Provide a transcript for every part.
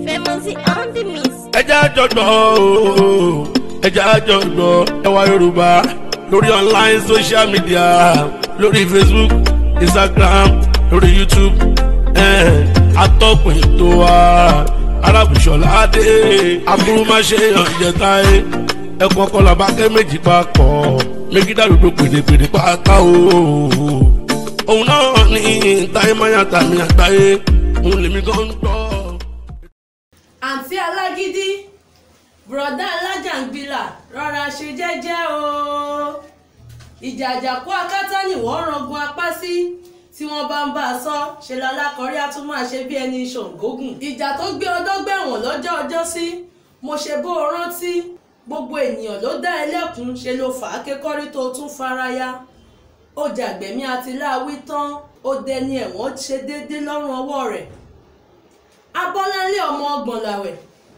Famous on the mix. Ẹja àjọgbọ́ ẹja àjọgbọ́ ẹwà Yorùbá lórí online social media lórí Facebook, Instagram, lórí YouTube atọ́kùn ètò wa Arábùṣọlá Adé aburúmáṣe ọ̀jẹ̀ta ẹ̀kọ́ ọkọlá bá kẹ́ méjì papọ̀ méjì dàlúdò pèdèpèdè pátá o òun náà ní táyé máyà tàmí àgbáyé òun lèmi gan ń gbọ́. Àǹtí alágídí bùrọ̀dá alájàngbìlà rọra ṣe jẹ́jẹ́ o ìjà àjàkú akátá ni wọ́n rangun apá sí tí wọ́n bá ń bá a sọ ṣe lálákọ̀ọ́rí á tún máa ṣe bí ẹni ṣòǹgógùn. Ìjà tó gbé ọdọ́gbẹ̀wọ̀n lọ́jọ́ ọjọ́sí mo ṣe bó o rántí gbogbo ènìyàn ló dá ẹlẹ́kùn ṣe ló fà á kékọ́rí tó tún faraya ó jàgbẹ̀mí àti láwí tán ó dẹni ẹ̀wọ̀n ṣe déédéé lọ́rùn ọwọ́ rẹ̀. Abọ́láńlé ọmọ ọgbọ̀n làwẹ̀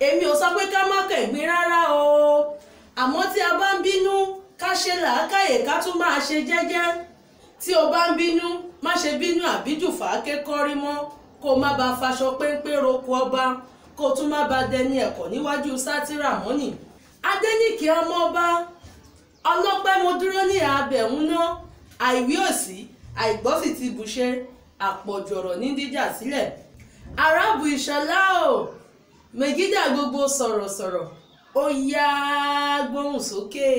èmi ò sọ pé ká má kẹ̀gbín rárá o àmọ́ tí a bá ń bínú ká ṣe làákàyè ká tún máa ṣe jẹ́jẹ́ tí o bá ń bínú má ṣe bínú àbíjù fàáké kọ́rí mọ́ kó má ba faṣọ péńpé roko ọba kó tún má ba dẹni ẹ̀kọ́ níwájú sátírà mọ́nì. Adéníkè ọmọ ọba ọlọ́pẹ́ mo dúró ní abẹ̀hún náà àìwí òsì àìgbọ́sì ti bùṣe àpọ̀jù ọ̀rọ̀ ní díjà sílẹ̀. Arábùṣọlá o mègídà gbogbo sọ̀rọ̀sọ̀rọ̀ ó yá gbóhùn sókè.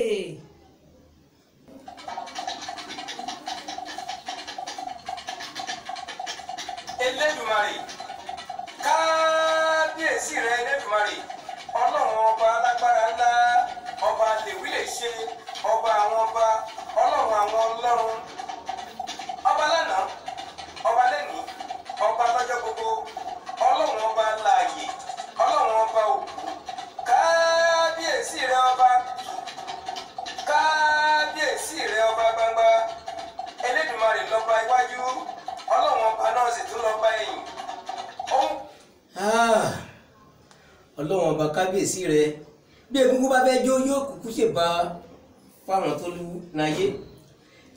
Elédùmarè kábíyèsí rẹ Elédùmarè ọlọ́run ọba alágbára ńlá ọba lèwí lè ṣe ọba àwọn ọba ọlọ́run àwọn ọlọ́run ọba lánàá ọba lẹ́nìí ọba lọ́jọ́ gbogbo ọlọ́run ọba láàyè ọlọ́run ọba òkú kábíyèsí rẹ ọba gbangba Elédùmarè lọ́ba iwájú ọlọ́run ọba náà sì tún lọ́ba ẹ̀yìn. Ọlọ́run ọba kábíyèsí rẹ bí egungun bá fẹ́ jó yóò kúkú ṣe bá fáwọn tó lù náyé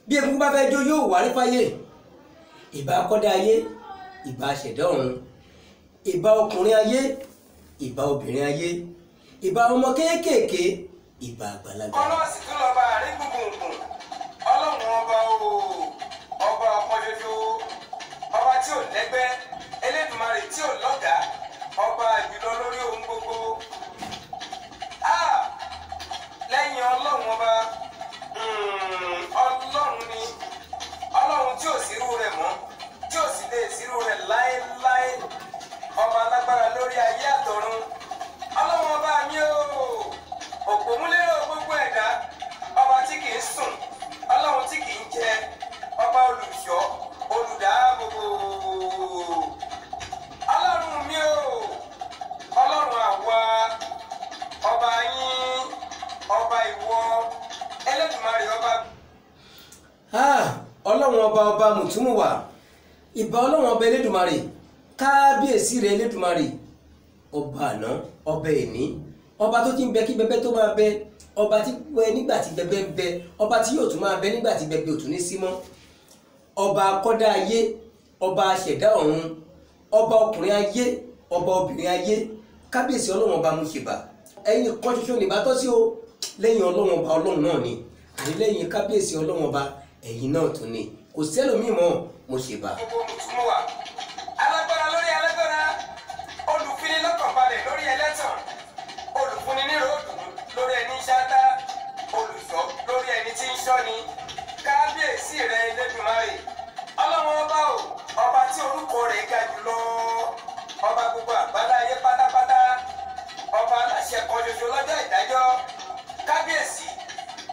bí egungun bá fẹ́ jó yóò wárí fáyé ìbá akọ́dá ayé ìbá aṣẹ̀dá ọ̀run ìbá ọkùnrin ayé ìbá obìnrin ayé ìbá ọmọ kéékèèké ìbá àgbàlagbà. ọlọ́run sì tún lọ́ba àárín gbùngbùn ọlọ́run ọba ọba ọ̀kan ṣoṣo ọba tí ò lẹ́gbẹ́ Elédùmarè tí ò lọ́gàá ọba àjùlọ lórí ohun gbogbo. Lẹ́yìn ọlọ́run ọba ọlọ́run ni ọlọ́run tí ò sírú rẹ̀ mọ́ tí ò sì lè sírú rẹ̀ láéláé ọba alágbára lórí ayé àtọ̀run ọlọ́run ọba mi o òpómúlérò gbogbo ẹ̀dá ọba tí kì í sùn ọlọ́run tí kì í jẹ ọba olùṣọ́ olùdáàbòbò ọlọ́run mi o ọlọ́run àwa ọba yín ọba ìwọ Elédùmarè ọba. Ọlọ́run ọba mùtúmùwà ìbà ọlọ́run ọba Elédùmarè kábíyèsí rẹ Elédùmarè ọba àná ọba ẹ̀ní ọba tó ti ń bẹ kí bẹbẹ tó máa bẹ ọba tí pẹ nígbà tí bẹbẹ ń bẹ ọba tí yóò tún máa bẹ nígbà tí bẹbẹ ò tún ní sí mọ́ ọba akọ́dá ayé ọba aṣẹ̀dá ọ̀run ọba ọkùnrin ayé ọba obìnrin ayé kábíyèsí ọlọ́run ọba mú ṣèbà ẹ̀yin kan ṣoṣo ní ìbátọ́ sí o lẹ́yìn ọlọ́run ọba ọlọ́run náà ni àní lẹ́yìn kábíyèsí ọlọ́run ọba ẹ̀yin náà tún ni kò sẹ́lòmíì mọ́ mo ṣèbà. gbogbo mùtúmùwà alágbára lórí alágbára olùfini lọ́kànbalẹ̀ lórí ẹlẹ́tàn olùfúnni ní ròdù lórí ẹni ṣáátá olùṣọ́ lórí ẹni tí ń ṣọ́ni kábíyèsí rẹ Elédùmarè ọlọ́run ọba o ọba tí orúkọ rẹ̀ ga jùlọ ọba gbogbo àgbálá ayé pátápátá ọba aláṣẹ kan ṣoṣo lọ́jọ́ ìdájọ́ kábíyèsí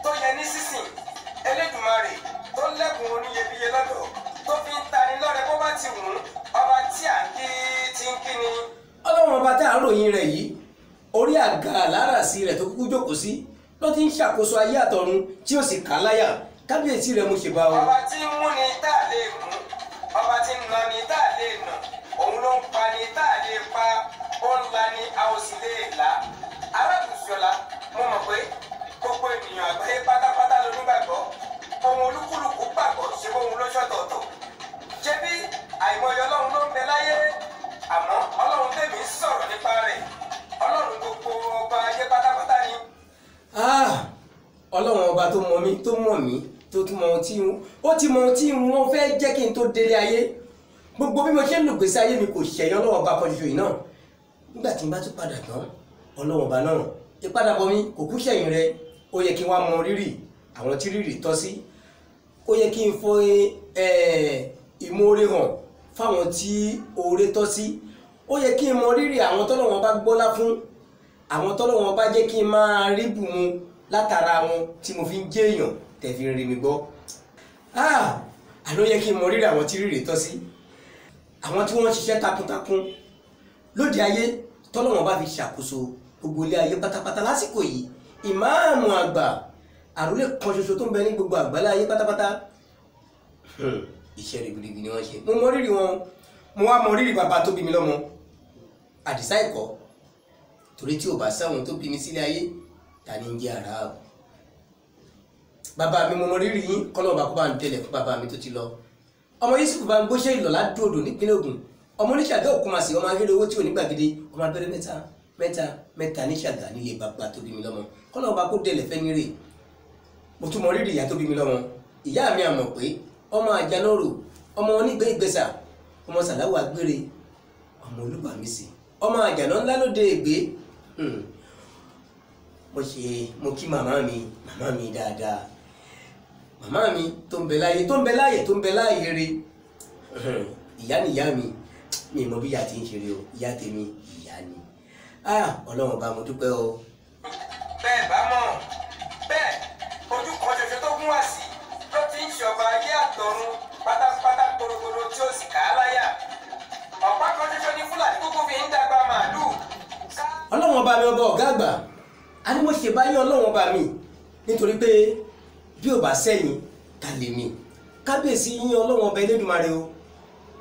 tó yẹ ní sísìn Elédùmarè tó lẹ́kùn oníyebíye lọ́dọ̀ tó fi ń tani lọ́rẹ bó bá ti wù ú ọba tí à ń kí ti ń kí ni. ọlọ́run ọba tá à ń ròyìn rẹ̀ yìí orí àga àláràsí rẹ̀ tó kúkú jókòó sí ló ti ń ṣàkóso ayé àtọ̀run tí ó sì kà á láyà kábíyèsí rẹ̀ mo ṣe bá o. ọba tí ń mú ni tá a lè mú ọba tí ń nà ni tá a lè nà òun ló ń pa ni tá a lè pa ó ń la ni a ò sì lè là. Arábùṣọlá mo mọ̀ pé gbogbo ènìyàn àgbáyé pátápátá ló nígbàgbọ́ ohun olúkúlùkù gbàgbọ́ ṣe bóun ló ṣọ̀tọ̀ọ̀tọ̀ ṣé bí àìmọye ọlọ́run ló ń bẹ láyé àmọ́ ọlọ́run tèmi sọ̀rọ̀ nípa rẹ̀ tó mọ̀ mí tó tún mọ ohun tí ó ti mọ ohun tí wọ́n fẹ́ jẹ́ kí n tó délé ayé gbogbo bí mo ṣe ń lò gbèsè ayé mi kò ṣẹ̀yìn ọlọ́wọ́n ọba kan ṣoṣo yìí náà nígbà tí n bá tún padà tán ọlọ́wọ́n ọba náà ìpadàbọ̀ mi kò kú ṣẹ̀yìn rẹ ó yẹ kí n wá mọ rírì àwọn tí rírì tọ́ sí ó yẹ kí n fọ ìmoore hàn fáwọn tí oore tọ́ sí ó yẹ kí n mọ rírì àwọn tọ́lọ́wọ́n bá gbọ́lá fún àwọn tọ́lọ́wọ́n bá jẹ́ kí n máa rí bùnmu látara wọn tí mo fi ń jẹ́ èèyàn tẹ̀fi rí mi gbọ́ àná yẹ kí n mọ rírì àwọn tí rírì tọ́ sí àwọn tí wọ́n ṣiṣẹ́ takuntakun lóde ayé tọ́lọ́wọ́n bá fi ṣàkóso gbogbo ilé ayé pátápátá lásìkò yìí ìmáàmù àgbà àrólé kan ṣoṣo tó ń bẹ ní gbogbo àgbálá ayé pátápátá iṣẹ́ ribiribi ni wọ́n ṣe mo mọ rírì wọn mo wá mọ rírì bàbá tó bí mi lọ́mọ àdìsá ẹ̀kọ́ torí tí ò bá sáwọn tó bí mi sílé ayé ta ni ń jẹ́ ara o bàbá mi mo mọ rírì yín kọ́nà ọba kó bá ń tẹ̀lẹ̀ fún bàbá mi tó ti lọ ọmọ Yusuf bá ń gbóṣẹ́ ìlọ̀lá dòdò nípínlẹ̀ Ògùn ọmọ oníṣàgá Òkúmasì ọmọ ahéré owó tí ò ní gbàgede ọmọ abẹ́rẹ́ mẹ́ta ní Ṣàgá nílé bàbá tó bí mi lọ́mọ kọ́nà ọba kó dẹ̀lẹ̀ fẹ́ nírè mo tún mọ rírì ìyá tó bí mi lọ́mọ ìyá mi àmọ̀ pé ọmọ àjànàrò ọmọ onígbé ìgbésà ọmọ sàláwò àgbére ọmọ Olúbàmísì ọmọ àjànà ńlá lóde ègbé mo kí màmá mi dáadáa màmá mi tó ń bẹ láàyè rí ìyá nìyá mi mọ bí ìyá ti ń ṣeré o ìyá tèmi ìyá ni Ọlọ́run bá mo dúpẹ́ o. bẹ́ẹ̀ bá mọ̀ bẹ́ẹ̀ ojú kan ṣoṣo tó gún wá sí ló ti ń ṣọba ayé àtọ̀run pátápátá gbòrògbòrò tí ó sì ká á láyà ọ̀pá kan ṣoṣo ní Fúlàní kúkú fi ń dàgbà màálùú. Ọlọ́run ọba mi ọba ọ̀gá àgbà a ní mo ṣe báyìí Ọlọ́run ọba mi nítorí pé bí ò bá sẹ́yìn ta lè mi kábíyèsí yín Ọlọ́run ọba Elédùmarè o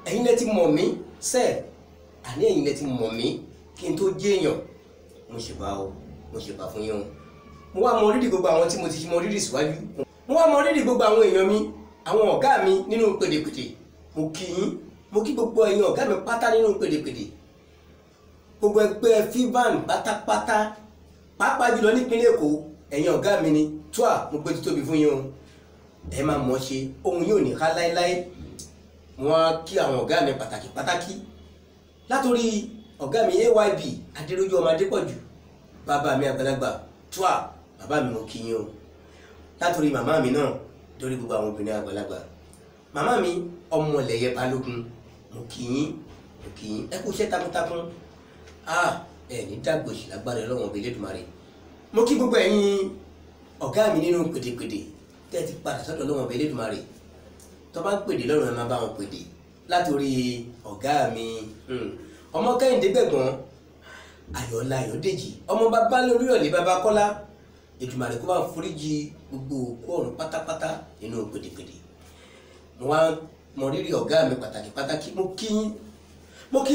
ẹ̀yin lẹ ti mọ̀ mí sẹ́ẹ̀ àní ẹ̀yin lẹ ti mọ̀ mí kí n tó jẹ́ èèyàn mo ṣe bá fún yín o mo wá mọ rírì gbogbo àwọn tí mo ti mọ rírì síwájú mo wá mọ rírì gbogbo àwọn èèyàn mi àwọn ọ̀gá mi nínú pèdèpèdè mo kí yín mo kí gbogbo ẹ̀yin ọ̀gá mi pátá nínú pèdèpèdè gbogbo ẹgbẹ́ fiban pátápátá pàápàá jùlọ nípínlẹ̀ Èkó ẹ̀yin ọ̀gá mi ni tua mo gbé títóbi fún yín o ẹ máa mọ̀ ṣe ohun yóò ní ká láéláé mo wá kí àwọn ọ̀gá mi pàtàkì látòrí ọ̀gá mi AYB Adéròjú ọmọ Adépọ̀jù bàbá mi àgbàlagbà tua bàbá mi mo kí yín o látòrí màmá mi náà lórí gbogbo àwọn obìnrin àgbàlagbà màmá mi Ọmọlẹ̀yẹ Balógun mo kí yín ẹ kú iṣẹ́ takuntakun ẹ ní dàgbòsì lágbára Ọlọ́run ọba Elédùmarè mo kí gbogbo ẹ̀yin ọ̀gá mi nínú pèdèpèdè tẹ́ ti padà sọ́dọ̀ Ọlọ́run ọba Elédùmarè tó bá ń pèdè lọ́rùn ẹ máa bá wọn pèdè látòrí ọ̀gá mi ọmọ Kẹ́hìndé Gbẹ̀gbọ́n Ayọ̀ọ́lá Ayọ̀dèjì ọmọ bàbá Olúyọ̀lé bàbá Kọ́lá Èdùmàrè kó bá ń foríjì gbogbo òkú ọ̀run pátápátá nínú pèdèpèdè mo wá mọ rírì ọ̀gá mi pàtàkì mo kí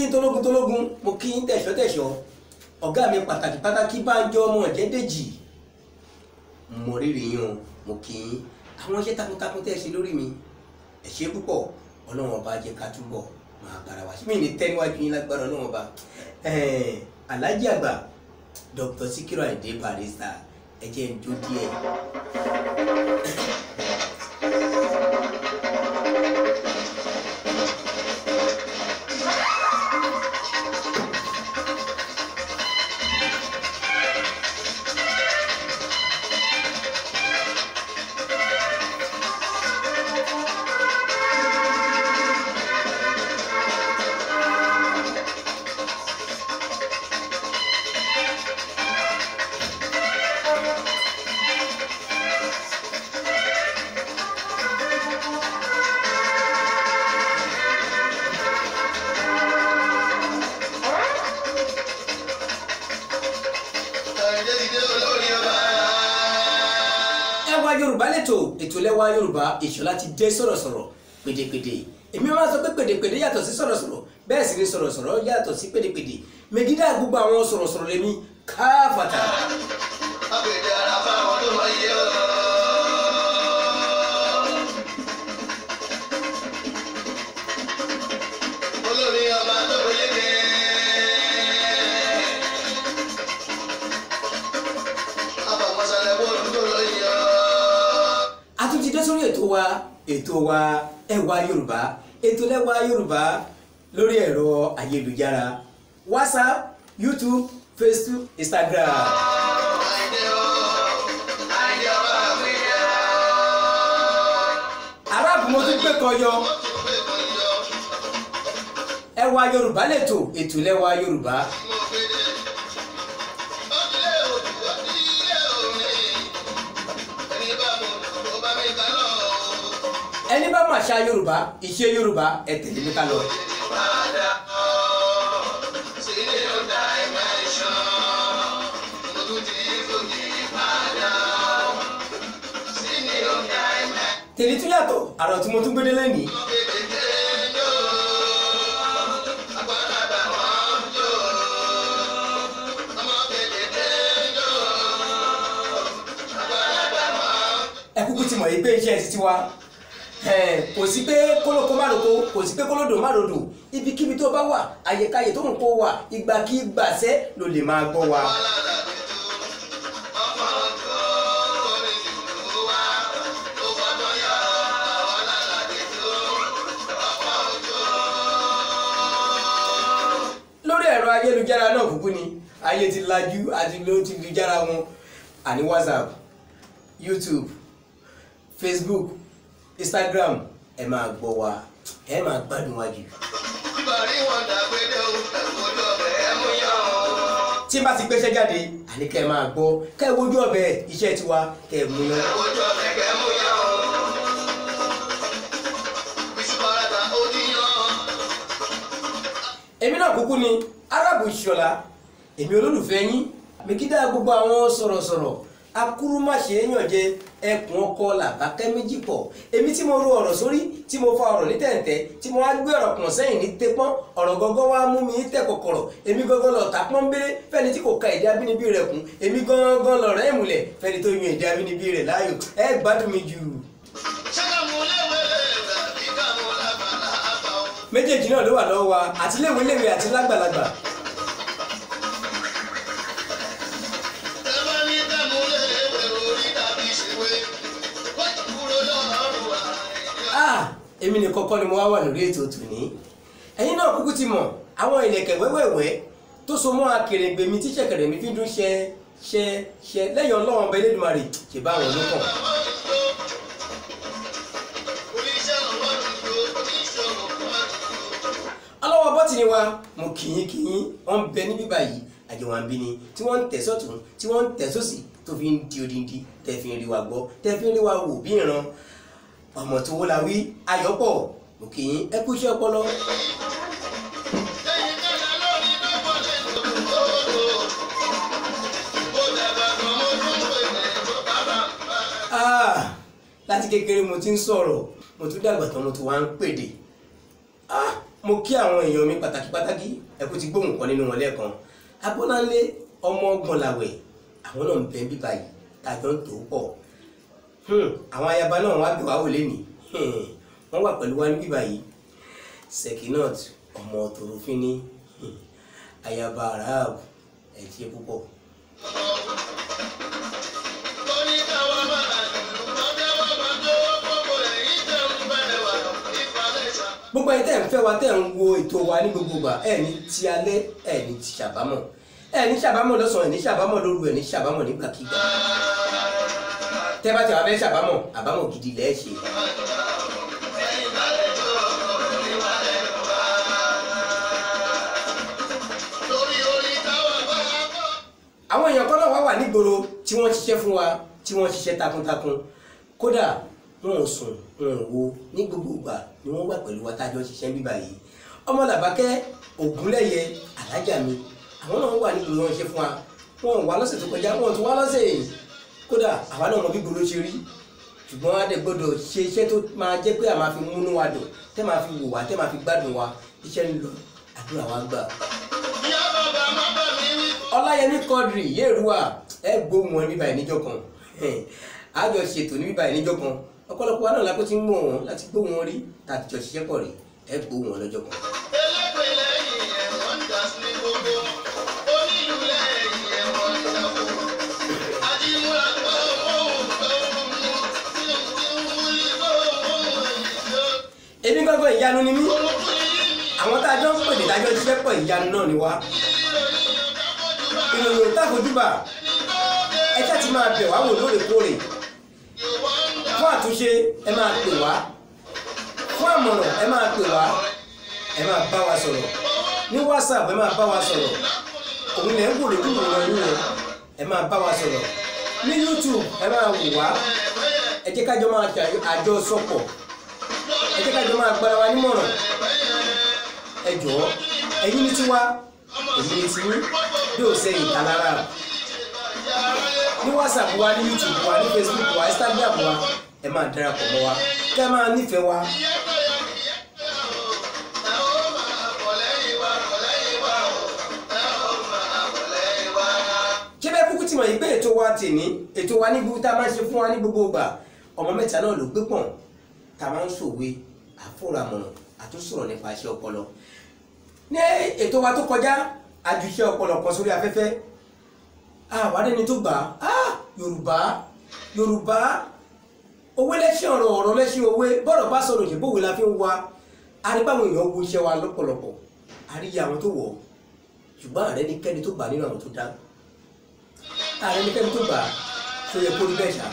yín tológun mo kí yín tẹ̀ṣọ́ ọ̀gá mi pàtàkì Bánjọ ọmọ Ọ̀jẹ̀dèjì mo rírì yín o mo kí yín àwọn iṣẹ́ takuntakun tẹ́ ẹ ṣe lórí mi ẹ ṣé púpọ̀ Ọlọ́run ọba jẹ́ ká túbọ̀ máa bára wa ṣe mí ní tẹ́níwájú yín lágbára Ọlọ́run ọba Alhaji àgbà Dr. Sikiru Ayinde Barrister ẹ jẹ́ ń jó díẹ̀. Yorùbá ètò lẹ́wà Yorùbá Ìṣọ̀lá ti dé sọ̀rọ̀sọ̀rọ̀ pèdèpèdè èmi máa sọ pé pèdèpèdè yàtọ̀ sí sọ̀rọ̀sọ̀rọ̀ bẹ́ẹ̀ sì ni sọ̀rọ̀sọ̀rọ̀ yàtọ̀ sí pèdèpèdè mègídà gbogbo àwọn sọ̀rọ̀sọ̀rọ̀ lèmi káfàtà. àpèjẹ ara fáwọn tó máa yẹ ọ́. olórí ọba tó yege. àbàmọ́sálẹ̀ bọ́ọ̀lù tó lọ yẹ ọ́. sórí ètò wa ẹwà Yorùbá, ètò lẹ́wà Yorùbá lórí ẹ̀rọ ayélujára WhatsApp, YouTube, Facebook, Instagram. arábù mo tún gbé kan yọ. ẹwà Yorùbá lẹ́tò, ètò lẹ́wà Yorùbá. ẹni bá máa ṣá Yorùbá, ìṣe Yorùbá, ẹ tẹ̀lé mi ká lọ. tèmi tún yàtọ̀, àrà tí mo tún gbé dé lẹ́nìí. ẹ kúkú ti mọ̀ yìí pé iṣẹ́ ti tiwa kò sí pé kólókó má roko, kò sí pé kólódò má rodò, ibikíbi tó bá wà, àyèkáyè tó ń kó wà, ìgbàkígbàsẹ́ ló lè máa gbọ́ wa. lórí ẹ̀rọ ayélujára náà kúkú ni ayé ti lajú àti ló ti lu jára wọn, àní WhatsApp, YouTube, Facebook, Instagram, ẹ máa gbọ́ wa, ẹ máa gbádùn wa jù. tí n bá ti gbéṣẹ́ jáde àní kẹ́ ẹ máa gbọ́, kẹ́ ẹ wojú ọbẹ̀ iṣẹ́ tiwa, kẹ́ ẹ mú yán. èmi náà kúkú ni Arábù Ìṣọ̀lá, èmi olólùfẹ́ yín, mi kí dá gbogbo àwọn sọ̀rọ̀sọ̀rọ̀ akúrúmáṣe èèyàn jẹ ẹkùn ọkọ làbákẹ́ méjì pọ̀. èmi tí mo ro ọ̀rọ̀ sórí, tí mo fa ọ̀rọ̀ ní tẹ̀ǹtẹ̀, tí mo wá gbé ọ̀rọ̀ pọ̀n sẹ́yìn ní tepọ́n, ọ̀rọ̀ gọ́gọ́ wá mú mi tẹ̀ kọ̀kọ̀rọ̀. èmi gọ́gọ́ lọ ta pọ́nbélé fẹ́ni tí kò ka èdè abínibí rẹ̀ kún. èmi gángan lọ̀rọ̀ ìmùlẹ̀ fẹ́ni tó yan èdè abínibí rẹ̀ láàyò. ẹ gbádùn mi jù. méjèèjì náà ló wà lọ́wọ́ wa, àti léwéléwé àti lágbàlagbà. èmi ní kọ́kọ́ ni mo wá wà lórí ètò tòní. ẹ̀yin náà kúkú ti mọ̀ àwọn ìlẹ̀kẹ̀ wẹ́wẹ́wẹ́ tó so mọ́ akèrègbè mi tí ṣẹ̀kẹ̀rẹ̀ mi fi dún ṣẹ lẹ́yìn Ọlọ́run ọba Elédùmarè ṣe bá àwọn olókàn. ọlọ́wọ́ bọ́tìnì wa mo kìyìn wọ́n ń bẹ níbí báyìí, àjẹwà ń bí ni, tí wọ́n ń tẹ̀ sọ́tún, tí wọ́n ń tẹ̀ sósì, tó fi ń di odindi, tẹ̀ fi ń rí wa gbọ́, tẹ̀ fi ń rí wa wò bí ìran. ọmọ tó wó la wí ayọ̀pọ̀, mo kì í ẹ kú iṣẹ́ ọpọlọ. láti kékeré mo ti ń sọ̀rọ̀, mo tún dàgbà tán mo tún wá ń pèdè. mo kí àwọn èèyàn mi pàtàkì, ẹ kú ti gbóhùn kan nínú wọn lẹ́ẹ̀kan. Abọ́láńlé ọmọ Gbọ̀nlàwẹ̀, àwọn náà ń bẹ bí báyìí, tàjọ ń tò pọ̀. àwọn ayaba náà wá bí wá wò lénìí, wọ́n wà pẹ̀lú wa níbí báyìí. Sekinat ọmọ Tòrófínní, ayaba Arábù, ẹ ṣé púpọ̀. gbogbo ẹ̀yin tẹ́ ń fẹ́ wa, tẹ́ ń wo ètò wa ní gbogbo ìgbà, ẹ ní ti alẹ́, ẹ ní ti ṣàbámọ̀, ẹ ní ṣàbámọ̀ lọ́sàn-án, ẹ ní ṣàbámọ̀ lóru, ẹ ní ṣàbámọ̀ nígbàkigbà. tẹ́ bá ti wá fẹ́ ṣàbámọ̀, àbámọ̀ gidi lẹ́ẹ̀ ṣe. àwọn èèyàn kan náà wá wà nígboro tí wọ́n ṣiṣẹ́ fún wa, tí wọ́n ṣiṣẹ́ takuntakun, kódà wọn ò sùn wọn ò wo, ní gbogbo ìgbà ni wọ́n wà pẹ̀lú wa tájọ́ ṣiṣẹ́ bíbá yìí. ọmọ Làbákẹ́ Ògúnlẹ́yẹ alájà mi, àwọn náà wà nígboro wọn ṣe fún wa. wọn ò wá lọ́sẹ̀ tó kọjá, wọn ò tún wá lọ́sẹ̀ yìí. kódà àwa náà mọ bí gbòòrò ṣe rí, ṣùgbọ́n a dẹ̀ gbọ́dọ̀ ṣe iṣẹ́ tó máa jẹ́ pé a máa fi múnú wa dùn, tẹ́ máa fi wò wá, tẹ́ máa fi gbádùn wa. iṣẹ́ ń lọ, àdúrà wa gbà. Ọláyẹmí Quadri Yèrúwà, ẹ gbóhùn wọn níbà ìníjọ kan, àjọ ṣètò níbà ìníjọ kan. ọ̀pọ̀lọpọ̀ wa náà lápò tí ń mọ̀ wọn láti gbóhùn wọn rí, tàbí jọ ṣiṣẹ́ pọ̀ rí, ẹ gbóhùn wọn lọ́jọ́ kan. ìyanu ni mí àwọn tá a jọ ń pè ní ìdájọ́ ṣiṣẹ́ pọ̀ ìyanu náà ni wá ìròyìn táfojúbà ẹ ṣáà ti máa bẹ̀ wá wò lóòrèkóòrè fún àtúnṣe ẹ máa pè wá fún àmọ̀ràn ẹ máa pè wá ẹ máa bá wa sọ̀rọ̀ ní WhatsApp ẹ máa bá wa sọ̀rọ̀ òun lẹ̀ ń wò lójú ìwòran yín yẹn ẹ máa bá wa sọ̀rọ̀ ní YouTube ẹ máa wò wá ẹ jẹ́ kájọ máa ṣe àjọṣepọ̀ ẹ jẹ́ kájọ máa gbára wa nímọ̀ràn ẹ jọ̀ọ́ ẹ̀yin ní tiwa èmi ní tiyín bí ò sẹ́yìn ìtalára ní WhatsApp wa ní YouTube wa ní Facebook wa Instagram wa ẹ máa darapọ̀ mọ́ wa kẹ́ ẹ máa nífẹ̀ẹ́ wa. ṣébẹ́ kúkú tí mo yí pé ètò wa tèmi ètò wa ní gbogbo tá a máa ń ṣe fún wa ní gbogbo ìgbà ọmọ mẹ́ta náà ló gbé pọ̀n tá a máa ń ṣòwe àfọ̀ràmọ̀ràn àtúnṣọ̀rọ̀ nípa iṣẹ́ ọpọlọ. ní ètò wa tó kọjá àjùṣe ọpọlọ kan sórí afẹ́fẹ́ àwádẹ́ ni tó gbà á Yorùbá òwe lẹ́sìn ọ̀rọ̀ lẹ́sìn òwe bọ́rọ̀ bá sọ̀rọ̀ òṣèbó òwe la fi ń wa arígbàwọn èèyàn wo iṣẹ́ wa lọ́pọ̀lọpọ̀ àríyá àwọn tó wọ̀ ṣùgbọ́n ààrẹ ní kẹ́ni tó gbà nínú àwọn tó dá ààrẹ ní kẹ́ni tó gbà tó yẹ kó rí bẹ́ẹ̀ ṣá.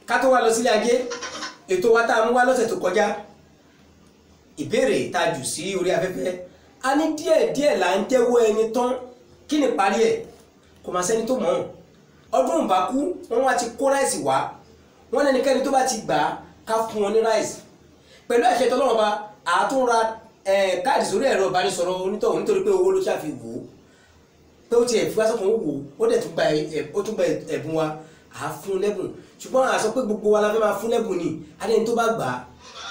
ká tó wá lọ sílé ajé ètò wa tá a mú wá lọ́sẹ̀ tó kọjá ìbéèrè tá a jù sí orí afẹ́fẹ́ a ní díẹ̀ là ń jẹ́wọ́ ẹni tán kí ni parí ẹ̀ kò máa sẹ́ni tó mọ̀ ọdún bá kú wọ́n wá ti kó ráìsì wá wọ́n lẹ́nikẹ́ni tó bá ti gbà á ká fún wọn ní ráìsì pẹ̀lú àṣẹ tọ́lọ́run bá àtúnra káàdì sórí ẹ̀rọ ìbánisọ̀rọ̀ onítọ̀hún nítorí pé owó ló ṣàfi wò ó pé ó tiẹ̀ fi wá sọ́kàn ó wò ó dẹ̀ tún gba ẹ̀bùn wa à fún lẹ́bùn ṣùgbọ́n a sọ pé gbogbo wa la fẹ́ máa fún lẹ́bùn ni adẹ́ni tó bá gbà á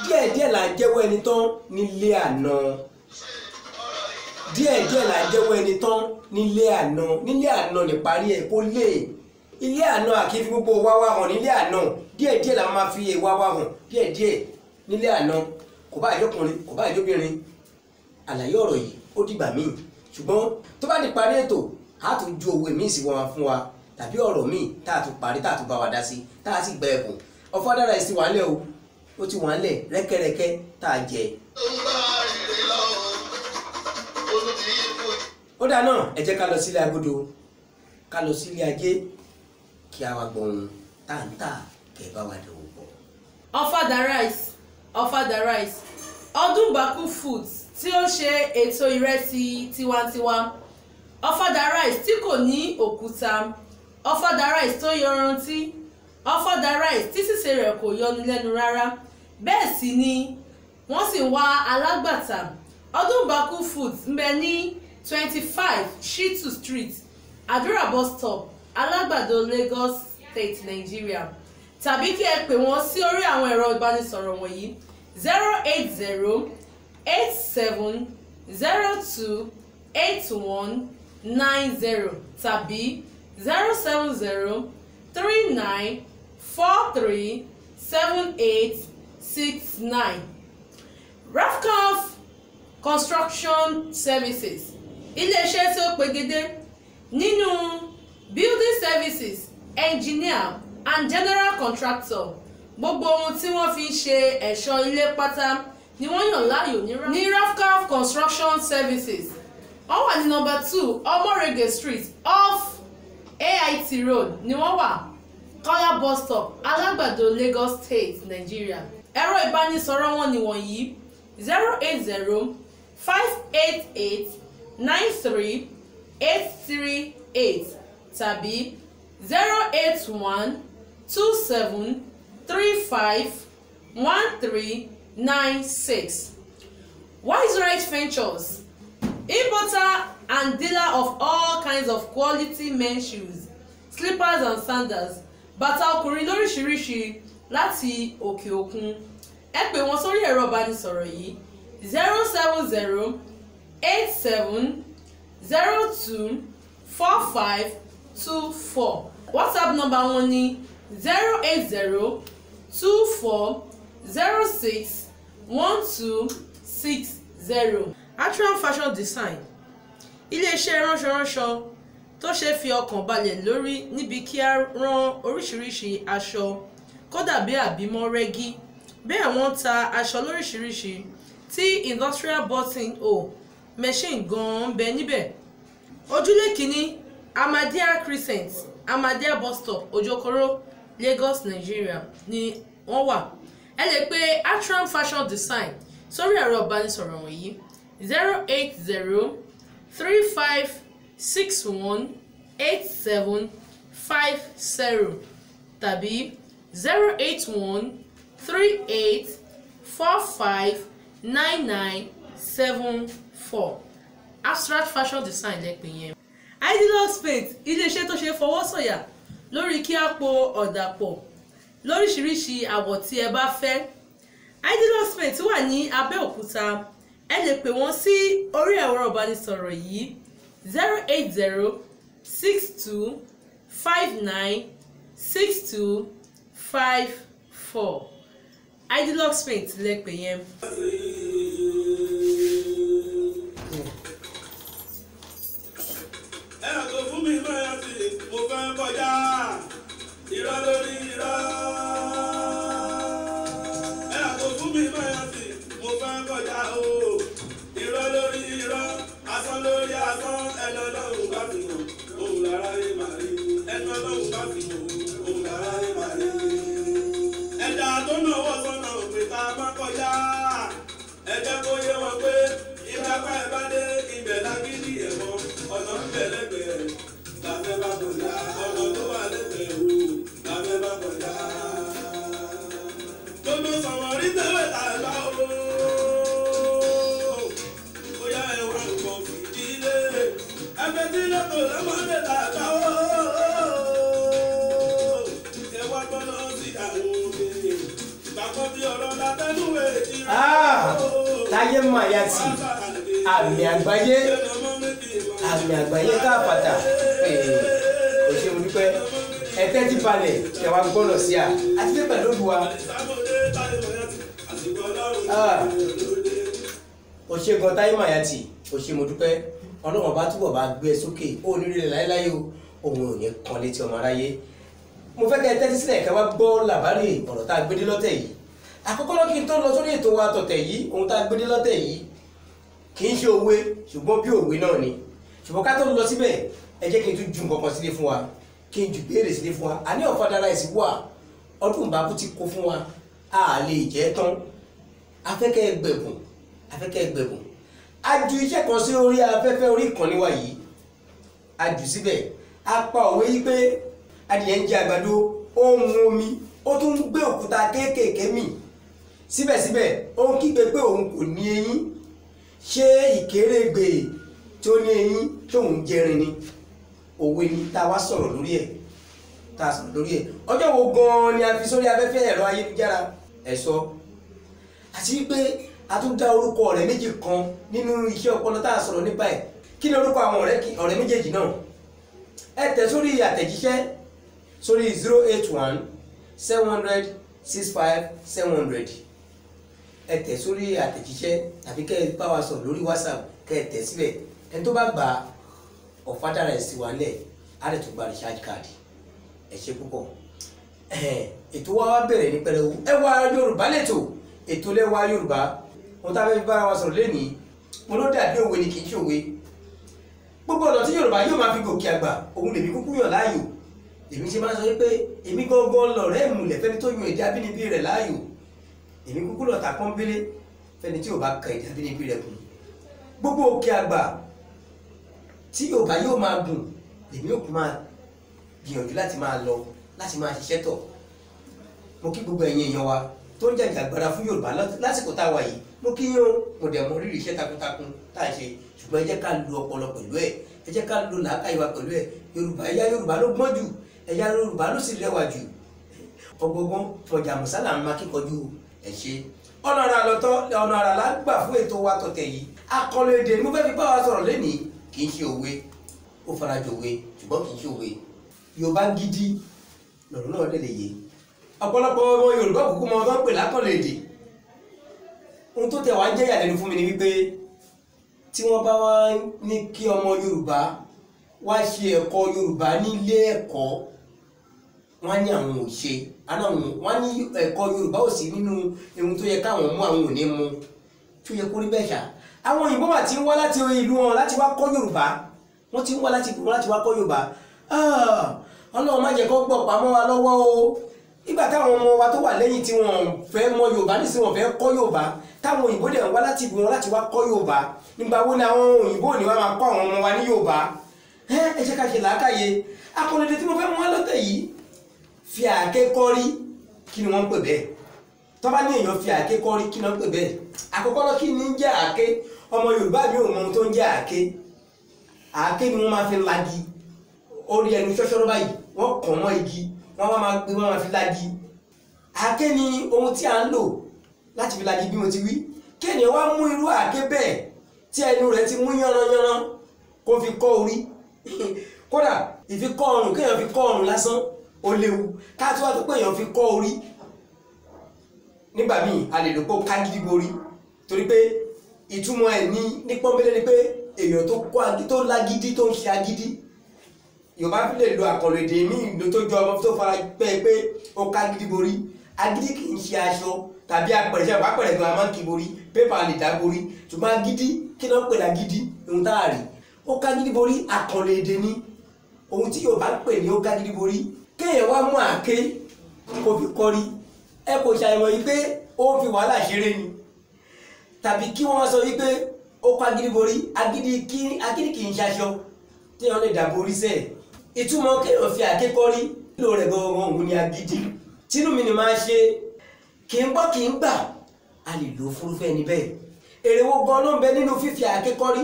díẹ̀díẹ̀ là ń jẹ́wọ́ ẹni tán nílé àná díẹ̀díẹ̀ là ń jẹ́wọ́ ẹni tán nílé àná níparí ẹ̀ kó lè ilé àná àkífi gbogbo wá hàn nílé àná díẹ̀díẹ̀ là máa fi wá hàn díẹ̀díẹ̀ nílé àná kò bá àjọkùnrin kò bá àjọbìnrin àlàyé ọ̀rọ̀ yìí ó dìgbà míì ṣùgbọ́n tó bá di parí ètò á tún ju owó míì sí wọn fún wa tàbí ọ̀rọ̀ míì tá a tún parí tá a tún bá wa dá sí tá a sì gbẹ ẹ̀bùn Ọ̀fadà Rice ti wà ńlẹ̀ o ó ti wà ńlẹ̀ rẹ́kẹ́rẹ́kẹ́ tá a jẹ. ó dáa náà ẹ jẹ́ ká lọ sílé agodo ká lọ sílé ajé kí a wá gbọ́n táǹtà kẹ́ bá wa dòwò pọ̀. Ọ̀fadà Rice Ọdúnbàkú Foods tí ó ṣe ètò ìrẹsì tiwantiwa Ọ̀fadà Rice tí kò ní òkúta Ọ̀fadà Rice tó yọrantí Ọ̀fadà Rice tí sísè rẹ̀ kò yọni lẹ́nu rárá bẹ́ẹ̀ sì ni wọ́n sì ń wá alágbàtà Ọdúnbàkú Foods ń bẹ ní 25 Shitu Street Àdúrà bus stop Alágbàdo Lagos State Nigeria tàbí kí ẹ pè wọ́n sí orí àwọn ẹ̀rọ ìbánisọ̀rọ̀ wọ̀nyí 08087028190 tàbí 07039437869. Rafcaf Construction Services iléeṣẹ́ tí ó pegedé nínú building services engineer and general contractor gbogbo ohun tí wọ́n fi ń ṣe ẹ̀ṣọ́ ilé pátá ni wọ́n yàn láàyò ní Rafcaf Construction Services. Wọ́n wà ní number 2 Omorege Street off AIT Road ni wọ́n wà Kọ́lá bus stop Alágbàdo Lagos State Nigeria. Ẹ̀rọ ìbánisọ̀rọ̀ wọn ni wọ̀nyí 08058893838 tàbí 08127351396. Wise Right Ventures, importer and dealer of all kinds of quality men's shoes, slippers and sandals, bàtà ọkùnrin lóríṣiríṣi láti òkè òkun. Ẹ pè wọ́n sórí ẹ̀rọ ìbánisọ̀rọ̀ yìí 07087024524. WhatsApp number wọn ni 0802407 061260. Atram Fashion Design, iléeṣẹ́ ránṣọ tó ṣe fi ọkàn balẹ̀ lórí níbi kí a rán oríṣiríṣi aṣọ kódà bí àbímọ́ rẹ́gí. Bẹ́ẹ̀ wọ́n ta aṣọ lóríṣiríṣi tí industrial button machine gan-an bẹ níbẹ̀. Ojúlé kìíní Ahmadiyya Crescent, Ahmadiyya bus stop, Ojokoro, Lagos, Nigeria ni wọ́n wà. Ẹ lè pe Atram Fashion Design sórí ẹ̀rọ ìbánisọ̀rọ̀ wọ̀nyí 08035618750 tàbí 08138459974. Abstract Fashion Design lẹ́pẹ̀ yẹn. Idealox Paint, iléeṣẹ́ tó ṣe fọwọ́ sọ̀yà lórí kí á po ọ̀dà pọ̀ lóríṣiríṣi àwọ̀ tí ẹ bá fẹ́. Idealox Paint wà ní Abẹ́òkúta. Ẹ lè pè wọ́n sí orí ẹ̀rọ ìbánisọ̀rọ̀ yìí 08062596254. Idealox Paint lẹ́pẹ̀ yẹn. Mi máa ti mo fẹ́ kọjá irọ́ lórí irọ́. Ẹ̀yàtọ̀ fún mi máa ti mo fẹ́ kọjá o irọ́ lórí irọ́. Asán lórí asán ẹnu ọlọ́run bá fi hàn òun lára yé màá rí. Ẹnu ọlọ́run bá fi hàn òun lára yé màá rí. Ẹja tó náwó sọ́nà òpè tá a má kọjá. Ẹ jẹ́ kó yé wọn pé ìdápá ẹ̀ bá dé ibẹ̀ lágídí ẹ̀mọ́ ọ̀nà ń bẹ̀ lẹ́gbẹ̀ẹ́. Láfẹ́ bá kọjá ọ̀nà tó wà lẹ́gbẹ̀ẹ́ o láfẹ́ bá kọjá. Gbogbo sọ̀wọ́n rí tẹ́lẹ̀ tàgbà o. Bóyá ẹ̀wà nǹkan fìdílé. Ẹgbẹ́ tí lọ́tò lọ́mọdé tàgbà o. Ẹ̀wà gbọ́dọ̀ sí àwọn òde. Ìgbàgbọ́ bí ọ̀rọ̀ látẹ́lúwẹ̀ ti rí. Táyé Mayati, àmì àgbáyé káàpàtà. Kò ṣe mo dúpẹ́ ẹ̀tẹ́ ti balẹ̀ ẹ̀wà gbọ́dọ̀ sí à àti pé pẹ̀lú olúwa. Kò ṣe gan Táyé Mayati, kò ṣe mo dúpẹ́ ọlọ́run bá túbọ̀ bá gbé ẹ sókè ó nílé láéláé o òun ò ní kan létí ọmọ aráyé. Mo fẹ́ kẹ́ ẹ tẹ́tí sílẹ̀ kẹ́ wá gbọ́ làbárè ọ̀rọ̀ tá a gbé dé lọ́tẹ̀ yìí. Àkọ́kọ́ náà kí n tó lọ sórí ètò wa tọ̀tẹ̀ yìí ohun tá a gbé dé lọ́tẹ̀ yìí kì í ṣe òwe ṣùgbọ́n bí òwe náà ni. Ṣùgbọ́n ká tó lọ síbẹ̀ ẹ jẹ́ kí n tún ju nǹkan kan sílé fún wa kí n ju béèrè sílé fún wa. Àní ọ̀fadà ráìsì wà ọdún bá kú ti kó fún wa a lè jẹ́ tán. Afẹ́kẹ́ ẹgbẹ̀bùn a ju iṣẹ́ kan sí orí afẹ́fẹ́ orí ìkànnì wa yìí a jù síbẹ̀ a pa òwe yìí pé adìyẹ ń jẹ àgbàdo ó ń mu omi ó tún ń gbé òkúta kéékèèké mì síbẹ̀síbẹ̀ ó ń kígbe pé òun kò ní eyín. Ṣé ìkérégbè tí ó ní eyín tóun jẹrin ni? Òwe ni tá a wá sọ̀rọ̀ lórí ẹ̀ ọjọ́ wo gan-an ni a fi sórí afẹ́fẹ́ ẹ̀rọ ayélujára ẹ̀ sọ àti wípé a tún dá orúkọ ọ̀rẹ́ méjì kan nínú iṣẹ́ ọpọlọ tá a sọ̀rọ̀ nípa ẹ̀. Kí ni orúkọ àwọn ọ̀rẹ́ méjèèjì náà? Ẹ tẹ̀ sórí àtẹ̀jíṣẹ́ sórí 081-700-65-700 ẹ tẹ̀ sórí àtẹ̀jíṣẹ́ tàbí kẹ́ ẹ bá wa sọ̀rọ̀ lórí WhatsApp kẹ́ ẹ tẹ̀ síbẹ̀. Ẹni tó bá gba ọ̀fadà rẹ̀ sí wa lẹ̀ á lè tún gba recharge card. Ẹ ṣe púpọ̀. Ètò wa wá bẹ̀rẹ̀ ní pẹrẹwu. Ẹwà Yorùbá lẹ́tọ̀ ètò lẹ́wà Yorùbá wọn tá a fẹ́ fi bára wa sọ̀rọ̀ lénìí mo ló dàbí òwe ni kì í ṣòwe. Gbogbo ọ̀nà tí Yorùbá yóò máa fi gòkè àgbà òun lèmi kúkú yàn láàyò. Èmi ṣe máa sọ pé èmi gangan lọ̀rẹ́ ìmùlẹ̀ fẹ́ni tó yan èdè abínibí rẹ̀ láàyò. Èmi kúkú lọ̀tà pọ́nbélé fẹ́ni tí ò bá ka èdè abínibí rẹ̀ kún. Gbogbo òkè àgbà tí Yorùbá yóò máa gùn lèmi ò kú máa gbìyànjú láti máa lọ láti máa ṣiṣẹ́ tọ̀. Mo kí gbogbo ẹ̀yin èèyàn wa tó ń jàjàgbara fún Yorùbá lásìkò tá a wà yìí mo kí yín o mo dẹ̀ mọ rírì iṣẹ́ takuntakun tá a ṣe ṣùgbọ́n ẹ jẹ́ ká lo ọpọlọ pẹ̀lú ẹ̀ ẹ jẹ́ ká lo làákàyè wa pẹ̀lú ẹ̀. Yorùbá ẹ̀yà Yorùbá ló gbọ́n jù ẹ̀yà Yorùbá ló sì rẹwà jù ọgbọgbọ́n fọjà mùsálà ń máa kíkọjú ẹ̀ ṣe. ọ̀nà àrà la gbà fún ètò wa tọ̀tẹ̀ yìí akọlù èdè ni mo fẹ́ fi bá wa sọ̀rọ̀ lénìí kì í ṣe òwe ó farajọ òwe ṣùgbọ́n kì í ṣe òwe. Yorùbá gidi lọ̀rọ̀ náà lè yé ọ̀pọ̀lọpọ̀ ọmọ Yorùbá kúkú mọ ọdún pè lákọ̀lẹ̀ èdè. Ohun tó tẹ̀ wá ń jẹ́ ìyàlẹ́nu fún mi ni wípé tí wọ́n bá wá ní kí ọmọ Yorùbá wá ṣe ẹ̀kọ́ Yorùbá nílé ẹ̀kọ́, wọ́n ní àwọn ò ṣe, wọ́n ní ẹ̀kọ́ Yorùbá ò sí nínú ohun tó yẹ káwọn mú, àwọn ò ní mú. Tó yẹ kó rí bẹ́ẹ̀ ṣá. Àwọn òyìnbó mà ti ń wá láti ìlú wọn láti wá kọ́ Yorùbá, wọ́n ti ń wá láti wá kọ́ Yorùbá. Ọlọ́run má jẹ́ kó gbọ́ pamọ́ wa lọ́wọ́ o. Nígbà táwọn ọmọ wa tó wà lẹ́yìn tí wọ́n fẹ́ mọ Yorùbá nísìnyí wọ́n fẹ́ kọ́ Yorùbá, táwọn òyìnbó dẹ̀ ń wá láti ìlú wọn láti wá kọ́ Yorùbá, nígbà wo ni àwọn òyìnbó ni wọ́n máa kọ́ àwọn ọmọ wa ní Yorùbá? Ẹ jẹ́ ká ṣe làákàyè. Akọ̀lẹ̀dẹ̀ tí mo fẹ́ mú wá lọ́tẹ̀ yìí, fi àáké kọ́rí, kí ni wọ́n ń pè bẹ́ẹ̀? Tó bá ní èèyàn fi àáké kọ́rí, kí ni wọ́n ń pè bẹ́ẹ̀? Àkọ́kọ́ lọ kí ni ń jẹ́ àáké? Ọmọ Yorùbá mi ò mọ ohun tó ń jẹ́ àáké. Àáké ni wọ́n máa fi lagi orí ẹnu ṣọ́ṣọ́rọ́ báyìí, wọ́n kàn mọ́ igi, wọ́n máa gbé, wọ́n máa fi lagi. Àáké ni ohun tí a ń lò láti fi lagi bí mo ti wí. Kí ènìyàn wá mú irú àáké bẹ́ẹ̀ tí ẹnu rẹ̀ ti mú yánranyánran kó fi kọ́ orí. Kódà ìfikọ́ ọrùn, kéèyàn fi kọ́ ọrùn lásán ó léwu, ká tó wá tó pé èèyàn fi kọ́ orí. Nígbà míì a lè lò pé ó ká gidi borí, torí pé ìtumọ̀ ẹ̀ ní pọ́nbélé ni pé èèyàn tó lágídí, tó ń ṣe agídí. Yorùbá fi lè lo àkọ̀lẹ̀dẹ̀ míì tó jọ ọmọ tó fara pẹ́ pé ó ká gidi borí. Agídí kì í ṣe aṣọ tàbí apẹ̀rẹ̀, àpẹẹrẹ gan-an máa ń kí borí, pépà lè dá borí, ṣùgbọ́n agídí kí ló ń pè lágídí? Ohun tá a rí ó ká gidi borí, àkọ̀lẹ̀dẹ̀ ni ohun tí Yorùbá ń pè ní ó ká gidi borí. Kéèyàn wá mú àáké kó fi kọ́rí, ẹ kò ṣàìmọ̀ yìí pé ó ń fi wàhálà ṣeré ni, tàbí kí wọ́n sọ wípé ó ká gidi borí, agídí kì í ṣaṣọ tí wọ́n lè dà borí sẹ́ẹ̀. Ìtumọ̀ kéèyàn fi àáké kọ́rí lílo rẹ̀ gan-an òun ni agídí. Tínú mi ni máa ṣe kì í gbọ́ kì í gbà, a lè lò fúrúfẹ́ níbẹ̀. Èrè wo gan ló ń bẹ nínú fífi àáké kọ́rí?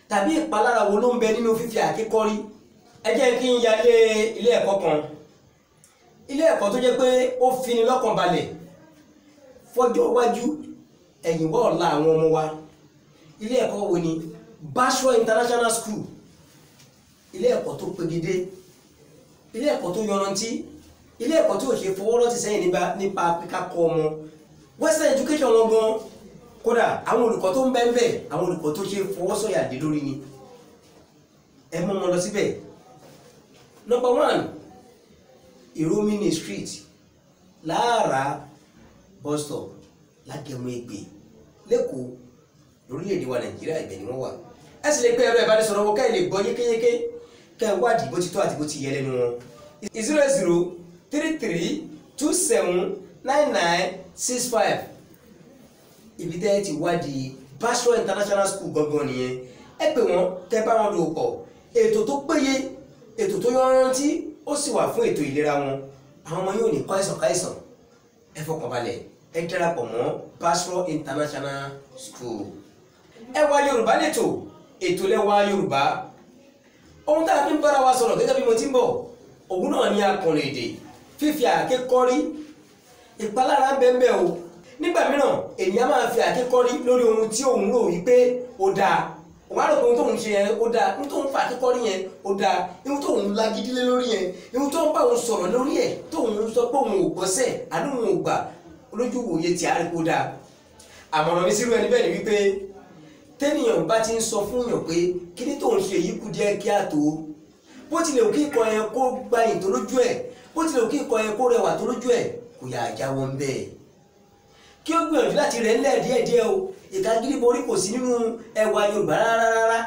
Tàbí ìpalára wo ló ń bẹ nínú fífi àáké kọ́rí? Ẹ jẹ́ kí n yálé ilé ẹ̀kọ́ kan, ilé ẹ̀kọ́ tó jẹ́ pé ó fini lọ́kàn balẹ̀ fọ́jọ́ iwájú ẹ̀yìn wọ́ ọ̀la àwọn ọmọ wa. Ilé ẹ̀kọ́ wo ni? Basho International School. Ilé ẹ̀kọ́ tó pegedé, ilé ẹ̀kọ́ tó yọrantí, ilé ẹ̀kọ́ tó ṣe fọwọ́rọ́ ti sẹ́yìn nípa kíkọ́ ọmọ. Western education wọn gan, kódà àwọn olùkọ́ tó ń bẹ́ẹ̀, àwọn olùkọ́ tó ṣe fọwọ́sọ̀yà dé lórí ni. Ẹ mú wọn lọ síbẹ̀. Number 1, Iromini Street, Láàrá bus stop, Lágẹ̀mú Ẹ̀gbẹ́, lẹ́kọ̀ọ́, lórílẹ̀‐èdè wa Nàìjíríà, ibẹ̀ ni wọ́n wà. Ẹ sì lè pé ẹ̀rọ ìbánisọ̀rọ̀ wọn káì lè gbọ́ yékéyéké, kẹ́ ẹ wádìí bó ti tó àti bó ti yẹ lẹ́nu wọn. 0033279965. Ibi tẹ́ ẹ ti wádìí Basho International School gangan nìyẹn. Ẹ pè wọ́n, kẹ́ bá wọn lò pọ̀. Ètò tó péye, ètò tó yọrantí, ó sì wà fún ètò ìlera wọn. Àwọn ọmọ yóò ní káìsàn. Ẹ fọkàn balẹ̀, ẹ darapọ̀ mọ́ Basho International School. Ẹwà Yorùbá lẹ́tọ̀, ètò lẹ́wà Yorùbá. Ohun tá a fi ń bára wa sọ̀rọ̀ gẹ́gẹ́ bí mo ti ń bọ̀, òun náà ní àkọ̀lẹ̀dẹ̀, fífi àáké kọ́rí. Ìpalára ń bẹ́ẹ̀ o. Nígbà mìíràn ènìyàn máa fi àáké kọ́rí lórí ohun tí òun rò wípé ó dáa. Òun á rò pé ohun tóun ṣe yẹn ó dáa, ohun tóun fa àáké kọ́rí yẹn ó dáa, ohun tóun lágídí lé lórí yẹn, ohun tóun bá òun sọ̀rọ̀ lórí ẹ̀, tóun sọ pé òun ò gbọ́sẹ̀, àdó òun ò gbà, olójú wòye tí a rí kó dáa. Àmọ̀ràn mi sírú ẹni bẹ́ẹ̀ ni wípé tẹ́nìyàn bá ti ń sọ fún yàn pé kí ní tóun ṣe yìí kù díẹ̀ kí á tó, bó tilẹ̀ kí ikọ̀ yẹn kó gbayìn tó lójú ẹ̀, bó tilẹ̀ kí ikọ̀ yẹn kó rẹwà tó lójú ẹ̀, kò yà já wọn bẹ́ẹ̀. Kí ó gbìyànjú láti rẹ̀ ńlẹ̀ díẹ̀díẹ̀ o. Ìka gidi borí kò sí nínú ẹwà Yorùbá rárá,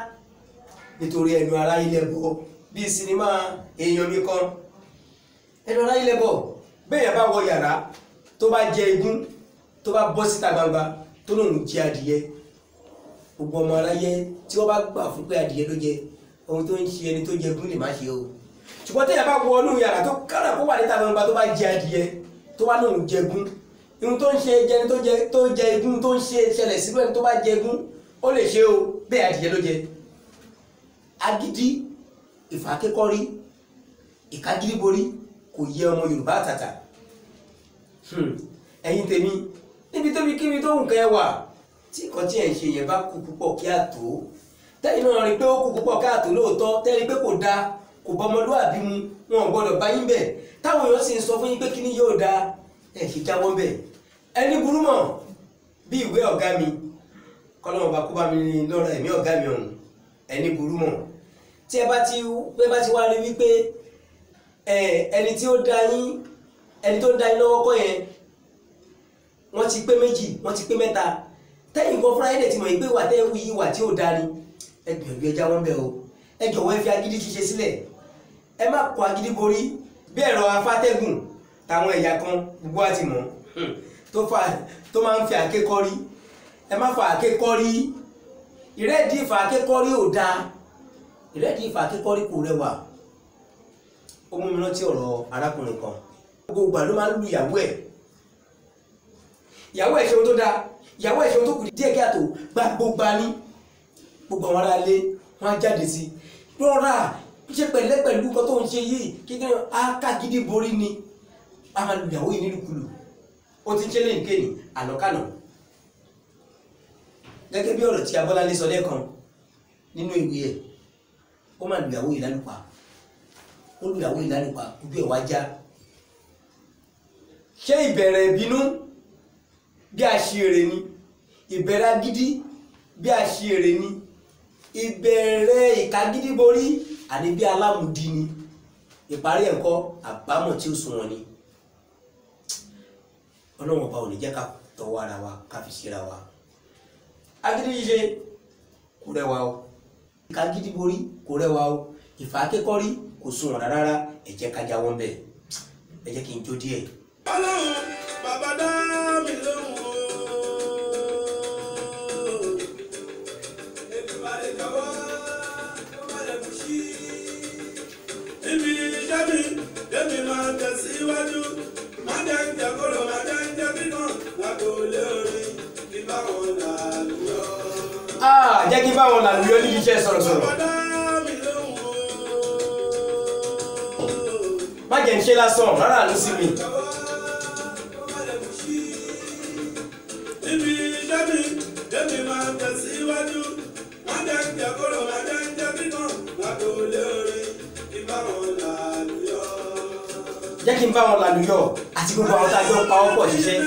nítorí ẹnu ara ilẹ̀ bọ̀ bí sinimá èèyàn mi kan. Ẹnu ara ilẹ̀ bọ̀ bẹ́ẹ̀ bá wọ yàrá tó bá jẹ igún, tó bá bọ́ síta gbangba tó lóun jẹ adìyẹ, gbogbo ọmọ aráyé tí wọ́n bá gbà fún pé adìyẹ ló jẹ, ohun tó ń ṣe ẹni tó jẹ gún lè má ṣe o. Ṣùgbọ́n tẹ́yà bá wọ inú yàrá tó kára kó wà níta gbangba tó bá jẹ adìyẹ, tó wá lóun jẹ gún, ihun tó ń ṣe jẹni tó jẹ igún, tó ń ṣe ṣẹlẹ̀ sílú ẹni tó bá jẹ igún, ó lè ṣe o, bẹ́ẹ̀ adìyẹ ló jẹ. Agídí, ìfàkékọ́rí, ìkágídíborí kò yẹ ọmọ Yorùbá àtàtà. Ẹ̀yin tèmi, níbi tóbi kíbi tó ń kẹ́ wà, tí nǹkan tí ẹ̀ ń ṣe yẹn bá kú púpọ̀ kí á tó, tẹ́yìn náà rí pé ó kú púpọ̀ kí á tó lóòótọ́, tẹ́rí pé kò dáa, kò bọ́mọlúwàbí mu wọn ò gbọ́dọ̀ bá yín bẹ̀ táwọn èèyàn sì ń sọ fún yín pé kí ni yóò da ẹ̀ ṣe jáwọ́ bẹ̀ ẹni burú mọ̀ bí ìwé ọ̀gá mi kọ́lọ́mọ̀ bá kó bá mi lọ́rọ̀ ẹ̀mí ọ̀gá mi ọ̀hún ẹni burú mọ̀ tí ẹ bá ti wá rí wípé ẹni tí ó dá yín ẹni tó ń dá yín lọ́wọ́ kọ́ yẹn wọ́n ti pé méjì wọ́n ti pé mẹ́ta tẹ́yìn kan fúnra yẹn ti mọ̀ pé wà tẹ́ wí ìwà tí ò dáa ni ẹ gbìyànjú ẹ jáwọ́ bẹ̀ o ẹ jọ̀wọ́ ẹ fi agídí ṣiṣẹ́ sílẹ̀ ẹ má kó agídí borí bí ẹ̀rọ afátẹ́gùn táwọn ẹ̀yà kan gbogbo àti mọ̀ tó máa ń fi àáké kọ́rí ẹ má fa àáké kọ́rí ìrẹ́dì ìfà àáké kọ́rí ò dáa ìrẹ́dì ìfà àáké kọ́rí kò rẹwà ó mú mi rántí ọ̀rọ̀ arákùnrin kan gbogbo ìgbà ló máa ń lu ìyàwó ẹ̀ ṣeun tó dáa ìyàwó ẹ̀ ṣeun tó kù díẹ̀ kí àtò gbogbo ní gbogbo àwọn ará ilé wọn á jáde sí rọra ṣe pẹ̀lẹ́ pẹ̀lú nǹkan tó ń ṣe yìí kékeré akágídí borí ni a máa lu ìyàwó yìí nílùkulù ó ti ń ṣe lẹ́yìn kéènì ànákànà gẹ́gẹ́ bí ọ̀rọ̀ tí Abọ́láńlé sọ lẹ́ẹ̀kan nínú ìwé ẹ̀ ó máa lu ìyàwó yìí lálùpà ó lu ìyàwó yìí lálùpà ojú ẹ̀ wá já ṣé ìbẹ̀rẹ̀ ìbínú bí àṣìírè ni ìbẹ̀rẹ̀ agídí bí àṣìírè ni ìbẹ̀rẹ̀ ìkagídí borí àní bí alámùdí ni ìparí ẹ̀kọ́ àbámọ̀ tí ó sunwọ̀n ni ọlọ́run ọba ò ní jẹ́ ká tọwọ́ ara wa ká fi síra wa agídí ṣíṣe kò rẹwà o ìkagídí borí kò rẹwà o ìfàákékọ́rí kò sunwọ̀n rárá ẹ jẹ́ ká jáwọ́ ńbẹ̀ ẹ jẹ́ kí n jó díẹ̀. ọlọ́run bàbá dá mi lóhùn o. Èdùmàrè jọ̀wọ́ kó má lè kú sí. Ibi iṣẹ́ mi lèmi máa tẹ̀síwájú. Má jẹ́ ń jẹ́ kóró, má jẹ́ ń jẹ́ bímọ. Lágboolé orin kí báwọn làlùyọ. Jẹ́ kí báwọn làlùyọ níbi iṣẹ́ sọ̀rọ̀sọ̀rọ̀. Bàbá dá mi lóhùn o. Má jẹ́ ń ṣe lásán rárá ló sí mi. Ibi iṣẹ́ mi lèmi máa tẹ̀síwájú. Má jẹ́ ń jẹ́ kóró, má jẹ́ ń jẹ́ bímọ. Lágboolé orin kí báwọn làlùyọ. Jẹ́ kí n bá wọn làlùyọ àti gbogbo àwọn tá a jọ pa ọ́ pọ̀ ṣiṣẹ́.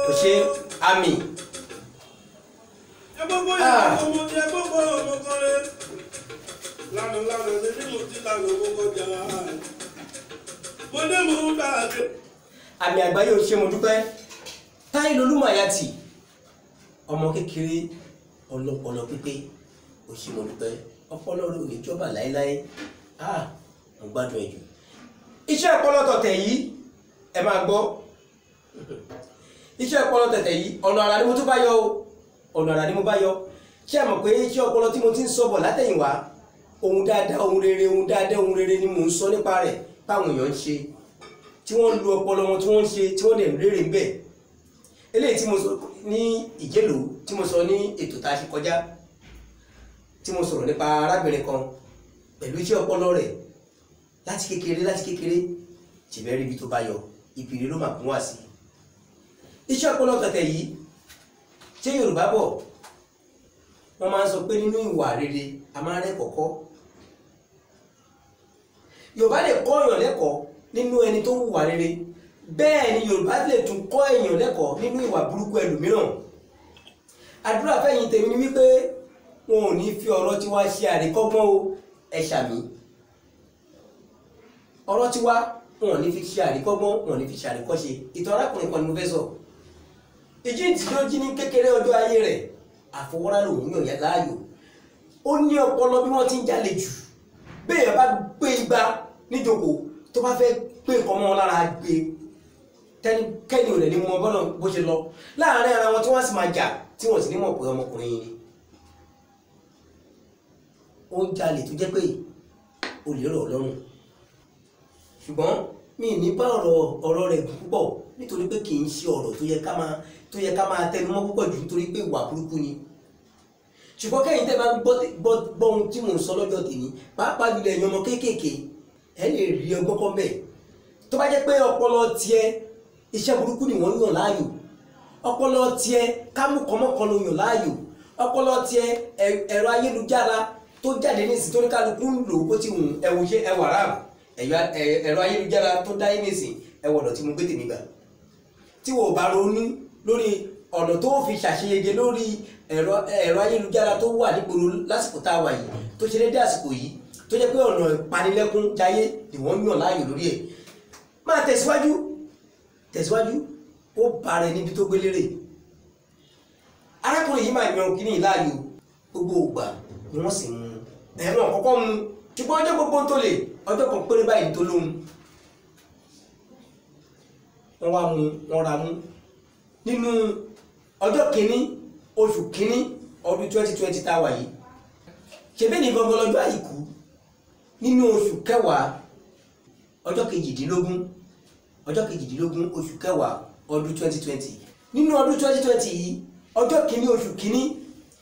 Kò ṣe àmì. Àmì àgbáyé ò ṣe mo dúpẹ́. Táyé Olúmáyàtì ọmọ kékeré ọlọ́pọlọ pípé ò ṣe mo dúpẹ́. Ọpọlọ rẹ̀ ò ní jọba láéláé. Mo gbádùn ẹ jù. Iṣẹ́ ọpọlọ tọ̀tẹ̀ yìí ẹ máa gbọ́. Iṣẹ́ ọpọlọ tọ̀tẹ̀ yìí ọ̀nà àrà ni mo tún bá yọ o. Ọ̀nà àrà ni mo bá yọ. Ṣé ẹ mọ̀ pé iṣẹ́ ọpọlọ tí mo ti ń sọ bọ̀ látẹ̀yìnwá ohun dáadáa ohun rere ni mò ń sọ nípa rẹ̀ báwọn èèyàn ń ṣe tí wọ́n lu ọpọlọ wọn tí wọ́n ń ṣe tí wọ́n dẹ̀ ń rere ń bẹ̀. Eléyìí tí mo sọ ní Ìjẹ̀lò tí mo sọ ní ètò tá a ṣe kọjá tí mo sọ̀rọ̀ nípa arábìnrin kan pẹ̀lú iṣẹ́ ọpọlọ rẹ̀ láti kékeré tìbẹ̀ rí ibi tó bá yọ ìbìrì ló máa kún wá sí. Iṣẹ́ ọpọlọ tọ̀tẹ̀ yìí ṣé Yorùbá bọ̀ wọ́n máa ń sọ pé nínú ìwà rere a máa ń rẹ́kọ̀ọ́ kọ́. Yorùbá lè kọ́ èèyàn lẹ́kọ̀ọ́ nínú ẹni tó hùwà rere bẹ́ẹ̀ ni Yorùbá lè tún kọ́ èèyàn lẹ́kọ̀ọ́ nínú ìwà burúkú ẹlòmíràn. Àdúrà fẹ́yìn tèmi ni wípé wọn ò ní fi ọ̀rọ̀ tiwa ṣe àríkọ́gbọ́n o ẹ ṣàmì. Ọ̀rọ̀ tiwa wọn ò ní fi ṣe àríkọ́gbọ́n wọn ò ní fi ṣe àríkọ́ṣe. Ìtàn arákùnrin kan ni mo fẹ́ sọ. Ìjíǹtì ló jí ní kékeré ọjọ́ ayé rẹ̀ àfọwọ́rá lòun yàn láàyò. Ó ní ọpọlọ bí wọ́n ti ń jalè jù. Béèyàn bá gbé igba níjókòó tó bá fẹ́ gbé nǹkan mọ́ lára gbé kẹ́ni ò lè ní mọ bọ́nà bó ṣe lọ láàárín ara wọn tí wọ́n sì máa jà tí wọ́n sì ní mọ̀ pé ọmọkùnrin yìí ni. Ó ń jalè tó jẹ́ pé o lè rọ̀ lọ́rùn. Ṣùgbọ́n mi ní bá ọ̀rọ̀ rẹ̀ púpọ̀ nítorí pé kì í ṣe ọ̀rọ̀ tó yẹ ká máa tẹnumọ́ púpọ̀ jù nítorí pé ìwà burúkú ni. Ṣùgbọ́n kẹ́yìn tẹ́ bá gbọ́ ohun tí mò ń sọ lọ́jọ́ tèmi pàápàá jùlọ ẹ̀yin ọmọ kéékèèké ẹ lè rí ọgbọ́n kan bẹ́ẹ̀. Tó bá jẹ́ pé ọpọlọ tiẹ̀ iṣẹ́ burúkú ni wọ́n yàn láàyò, ọpọlọ tiẹ̀ kámúkọmọ́kan ló yàn láàyò, ọpọlọ tiẹ̀ ẹ̀rọ ayélujára tó jáde nísìnyí tó ní kálukú ń lò ó ti hùn ẹ̀wù ṣe ẹwà ráàmù ẹ̀rọ ayélujára tó dáyé nísìnyí ẹwà ọ̀dọ̀ tí mo gbé tèmi gbà tí wọ́n bá ronú lórí ọ̀nà tó fi ṣàṣeyege lórí ẹ̀rọ ayélujára tó wà nígboro lásìkò tá a wà yìí tó ṣe dédé àsìkò yìí tó jẹ́ pé ọ̀nà ìpanilẹ́kún jayé ni wọ́n yàn láàyò lórí ẹ̀ máa tẹ̀síwájú ó bá rẹ níbi tó gbélére arákùnrin yìí máa yan kíní láàyò gbogbo ògbà ni wọ́n sì mú ẹ̀wọ̀n kọ́kọ́ mú ṣùgbọ́n ọjọ́ gbogbo tó lè ọjọ́ kan péré báyìí tó lóhun wọ́n wá mú wọ́n ra mú nínú ọjọ́ kìíní oṣù kìíní ọdún 2020 tá a wà yìí ṣebí ní gbogbo lọ́jọ́ àìkú nínú oṣù kẹwàá ọjọ́ kejìdínlógún oṣù kẹwàá ọdún 2020 nínú ọdún 2020 yìí ọjọ́ kìíní oṣù kìíní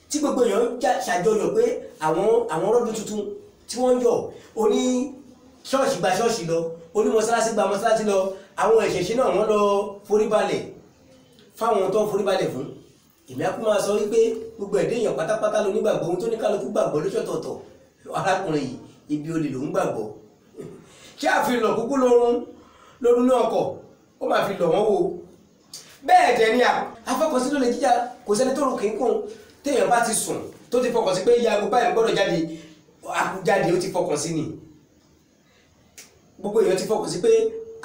tí gbogbo èèyàn ṣàjọyọ̀ pé àwọn ọlọ́dún tuntun tí wọ́n yọ̀ oní ṣọ́ọ̀ṣì gba ṣọ́ọ̀ṣì lọ oní mọ́sálásí gba mọ́sálásí lọ àwọn ìṣẹ̀ṣẹ̀ náà wọ́n lọ foríbalẹ̀ fáwọn tó ń foríbalẹ̀ fún èmi á kú máa sọ wípé gbogbo ẹ̀dẹ́ èèyàn pátápátá ló nígbàgbọ́ ohun tó ní kálukú gbàgbọ́ lóṣọ̀tọ̀ọ̀tọ̀ arákùnrin yìí ibi olè ló ń gbàgbọ́ ṣé àfihàn kúkú lórun náà kọ̀ ó máa fi lọ̀ wọ́n wò bẹ́ẹ̀ dẹ̀ ni afọkànsí ló lè jíjà kò sẹ́ni tó rò kínkùn téèyàn bá ti sùn tó ti fọkàn sí pé iye aago báyìí gbọ́dọ̀ jáde àkújáde ó ti fọkàn sí ni gbogbo èèyàn ti fọkàn sí pé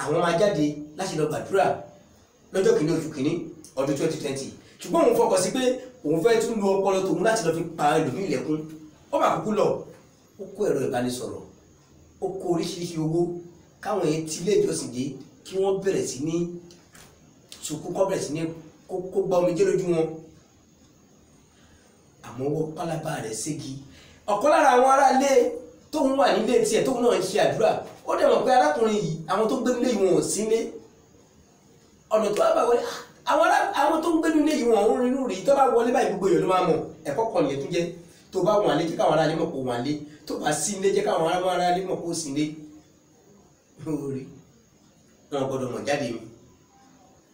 àwọn máa jáde láti lọ gbàdúrà lọ́jọ́ kìíní oṣù kìíní ọdún 2020 ṣùgbọ́n òun fọkàn sí pé òun fẹ́ tún lo ọpọlọ tòun láti lọ fi pa ẹlòmíì lẹ́kún ó máa kúkú lọ ó kó ẹ̀rọ ìbánisọ̀rọ̀ ó kó oríṣiríṣi owó káwọn èèyàn ti ilé ìjọsìn dé kí wọ́n bẹ̀rẹ̀ sí ní ṣùkú kọ́ bẹ̀rẹ̀ sí ní kó gba omijé lójú wọn àmọ́ wọ́n pálábá rẹ̀ ségi ọ̀kan lára àwọn aráalé tóun wà nílé tiẹ̀ tóun náà ń ṣe àdúrà ó dẹ̀ mọ̀ pé arákùnrin yìí àwọn tó ń gbé nílé yìí wọn ò sí nílé ọ̀nà tó bá wọlé àwọn tó ń gbé nílé yìí wọn ò rí inú rí tó bá wọlé báyìí gbogbo èèyàn ló máa mọ̀ ẹ̀kọ́ kan nìyẹn tó jẹ́ tó bá wọn àlé jẹ́ káwọn aráalé mọ̀ kó wọn àlé tó bá sí ilé jẹ́ káwọn aráalé mọ̀ kó sí ilé lórí wọn gbọ́dọ̀ mọ̀ jáde mi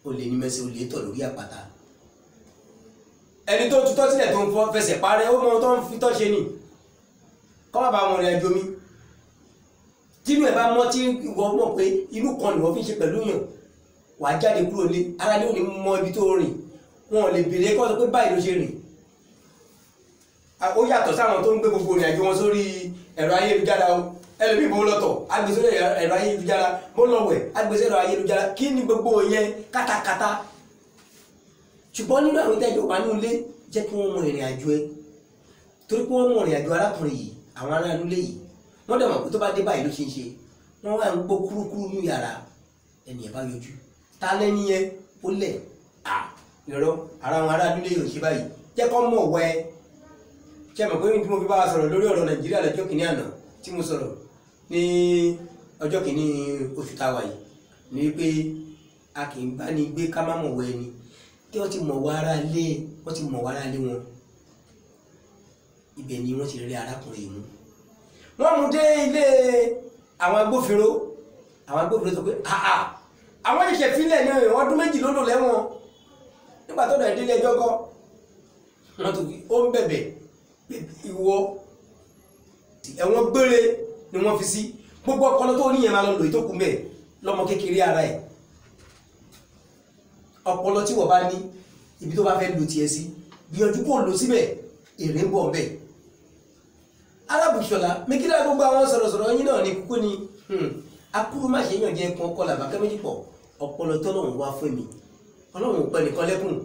ó lè ní mẹ́sẹ̀ ó lè tọ̀ lórí àpáta ẹni tó tutọ́ sílẹ̀ tó ń fẹsẹ̀ parẹ́ ó mọ tó ń fi tọ́ ṣe nì kọ́ má bàa wọn rìn àjò mi tínú ẹ̀ bá mọ́ tí ìwọ mọ̀ pé inú kan ni wọ́n fi ṣe pẹ̀lú yàn wà á jáde kúrò lé ara ní òní mọ ibi tó rìn wọn ò lè bèrè kọ́ sọ pé báyìí ló ṣe rìn ó yàtọ̀ sáwọn tó ń gbé gbogbo ìrìn àjò wọn sórí ẹ̀rọ ayélujára o ẹlòmíì bó lọ́tọ̀ agbèsè ẹ̀rọ ayélujára bó lọ́wẹ̀ agbèsè ẹ̀rọ ayélujára kí ni gbogbo yẹn kátàkátà ṣùgbọ́n nínú àwọn tẹ́jọ́ wà ní ilé jẹ́ kí wọ́n mọ ìrìn àjò ẹ torí pé wọ́n mọ ìrìn àjò arákùnrin yìí àwọn ará ilé yìí wọ́n dẹ̀ mọ̀ pé tó bá dé báyìí ló ṣe ń ṣe wọ́n wá ń gbó kúrúkúrú ní yàrá ẹni ẹ̀ bá yọjú ta lẹ́ni yẹn ó lẹ̀ ìrọ̀ ara àwọn ará ilé yìí ò ṣe báyìí jẹ́ kọ́ mọ̀ wẹ́ ṣe mọ̀ pé tí mo fi bá wa sọ̀rọ̀ lórí ọ̀rọ̀ Nàìjíríà lọ́jọ́ kìíní àná tí mo sọ̀rọ̀ ní ọjọ́ kìíní oṣù táwa yìí ní pé a kì í bá ní gbé ká má mọ̀ wẹ́ ni tí wọ́n ti mọ̀ wá ara lé wọn ibẹ̀ ni wọ́n ti rí arákùnrin yìí mú wọ́n mú dé ilé àwọn agbófinró sọ pé àwọn ìṣẹ̀ fílẹ̀ ní ọdún méjì ló lò lẹ́wọ̀n nígbà tó dẹ̀ délé ẹjọ́ kọ́ wọ́n tó fi ó ń bẹ̀bẹ̀ ìwọ ẹ̀wọ̀n gbére ni wọ́n fi sí gbogbo ọpọlọ tó níyẹn máa lọ lò ìtókù mẹ́ lọ́mọ kékeré ara ẹ̀ ọpọlọ tí wọ́n bá ní ibi tó bá fẹ́ lò tiẹ̀ sí gbìyànjú kó lò síbẹ̀ èrè ń bọ̀ ńbẹ̀ Alábùṣọlá mekílá gbogbo àwọn sọ̀rọ̀sọ̀rọ̀ yín náà ní kúkú ni akúrú má ṣe yàn jẹ́ ẹ̀kan ọkọ làbákẹ́ méjì pọ̀ ọpọlọ tọ́lọ́run wá fún mi Ọlọ́run pẹ́ nìkan lẹ́kùn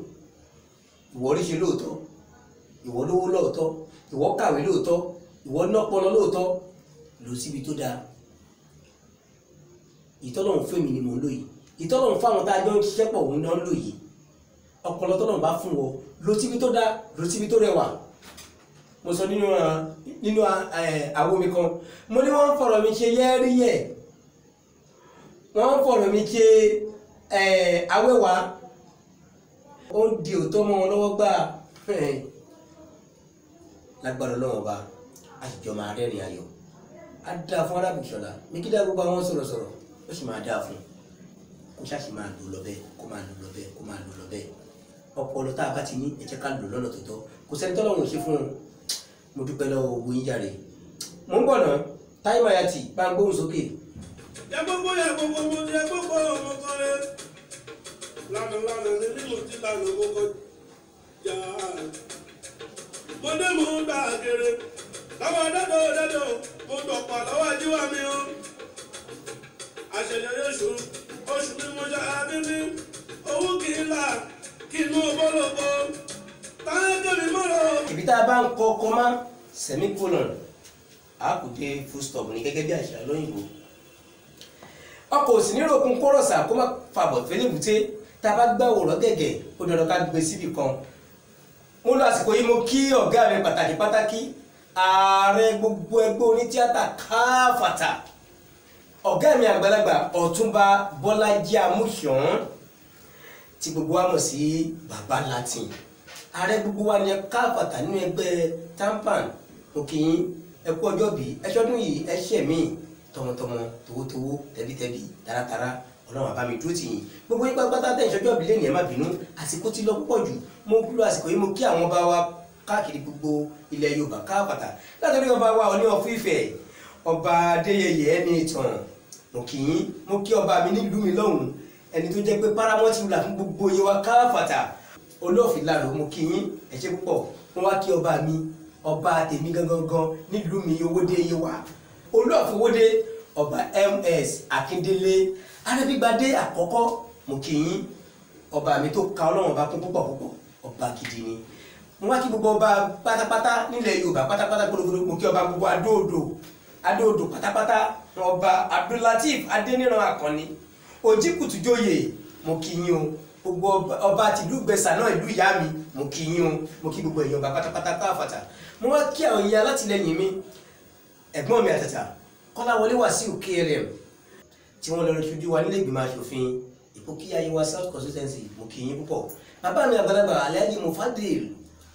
ìwọ rí ṣe lóòótọ́ ìwọ lówó lóòótọ́ ìwọ kàwé lóòótọ́ ìwọ nọ́pọlọ lóòótọ́ lò síbi tó dáa ìtọ́lọ́run fún mi ni mò ń lò yìí ìtọ́lọ́run fáwọn tá a jọ ń ṣiṣẹ́ pọ̀ òun náà ń lò yìí ọpọlọ tọ́lọ́run bá fún wọ lò síbi tó dáa lò síbi tó rẹwà mo sọ nínú àwo mi kan mo ní wọ́n fọ̀rọ̀ mi ṣe yẹ́ríyẹ́ wọ́n fọ̀rọ̀ mi ṣe awẹ́wà ó ń di òótọ́ mọ́ wọn lọ́wọ́ gbà lágbára lọ́wọ́ bá àṣìjọ máa rẹ́rìn ayọ̀ á dáa fún Alábùṣọlá ní kí dá gbogbo àwọn sọ̀rọ̀sọ̀rọ̀ ó sì máa dáa fún kó ṣáàṣì máa lò lọ bẹ́ẹ̀ kó máa lò lọ bẹ́ẹ̀ kó máa lò lọ bẹ́ẹ̀ ọpọlọ tá a bá ti ní ẹ jẹ́ ká lò lọ́nà tó tọ́ kò sẹ́ni tọ́lọ́run ò ṣe fún un mo dúpẹ́ lọ́wọ́ gbogbo yín jàre mo ń bọ̀ náà táìmù àyàtì bá ń gbóhùn sókè. yẹ gbogbo mo yẹ gbogbo ọmọ kọrẹ lánàá nílé mo ti lànà mo kọjá mo dé mo ń gbà kéré lọ́wọ́ dẹ́dọ̀ mo dọ̀pọ̀ lọ́wọ́ jíwá mi o àṣẹjẹ oṣù mi mo ṣe àbíbí owó kì í là kí inú bọ́lọ́bọ́ táyé mi mọ́rọ̀. ibi tá a bá ń kọ kọ́má semicolon a kò dé full stop ní gẹ́gẹ́ bí àṣà lóyìnbó ọkọ̀ òsì níròkun kórọ̀sà kó má fàbọ̀ fẹ́lẹ́bùté tá a bá gbá òrọ̀ gẹ̀gẹ̀ ó dandan ká gbé síbì kan mo lọ àsìkò yìí mo kí ọ̀gá mi pàtàkì ààrẹ gbogbo ẹgbẹ́ onítíátà káfàtà ọ̀gá mi àgbàlagbà ọ̀túnba bọ́lájí amúṣàn tí gbogbo wa mọ̀ sí bàbá latin ààrẹ gbogbo wa ní káfàtà nínú ẹgbẹ́ tampan òkè yín ẹ kú ọjọ́ bí ẹṣọ́dún yìí ẹṣẹ́ mi tọmọtọmọ towótowó tẹbítẹbí taratara ọlọ́run àbá mi dúró tì yín gbogbo yín pátápátá tẹ̀ ìṣọ́jọ́ bí lẹ́nu ẹ̀ má bínú àsìkò tí lọ púpọ̀ jù mo kúrò àsìkò yìí mo kí àwọn bá wa káàkiri gbogbo ilẹ̀ yorùbá káfàtà látọ̀rí ọba wa Ọọ̀ni of Ifẹ̀ ọba adéyẹyẹ ẹni ìtàn mo kí ọba mi nílùú mi lọ́hùn ẹni tó jẹ́ pé paramount ruler fún gbogbo yewa káfàtà olóòfin làrò mo kí yín ẹ ṣé púpọ̀ mo wá kí ọba mi ọba tèmi gangan nílùú mi owóde yewa olóòfin owóde ọba ms akíndélé arẹ́bígbadé àkọ́kọ́ mo kí yín ọba mi tó ka ọlọ́run ọba kún púpọ̀ ọba gidi ni mo wá kí gbogbo ọba pátápátá nílẹ̀ yorùbá pátápátá gbogbo mo kí ọba gbogbo adóodò pátápátá ọba abdulateef adéníran akànni òjìkùtùjòyè mo kí yín o gbogbo ọba tìlú gbẹ̀sà náà ìlú ìyá mi mo kí yín o mo kí gbogbo èèyàn ọba pátápátá káfàtà mo wá kí àwọn ìyá alátìlẹyìn mi ẹ̀gbọ́n mi àtàtà kọ́láwọlé wàsíù KLM tí wọ́n lọ rẹ̀ ṣojú wa nílé ìgbìmọ̀ aṣòfin ìpókíyà yewa south constituency mo kí yín púpọ̀ bàbá mi àgbàlagbà alhaji mufadil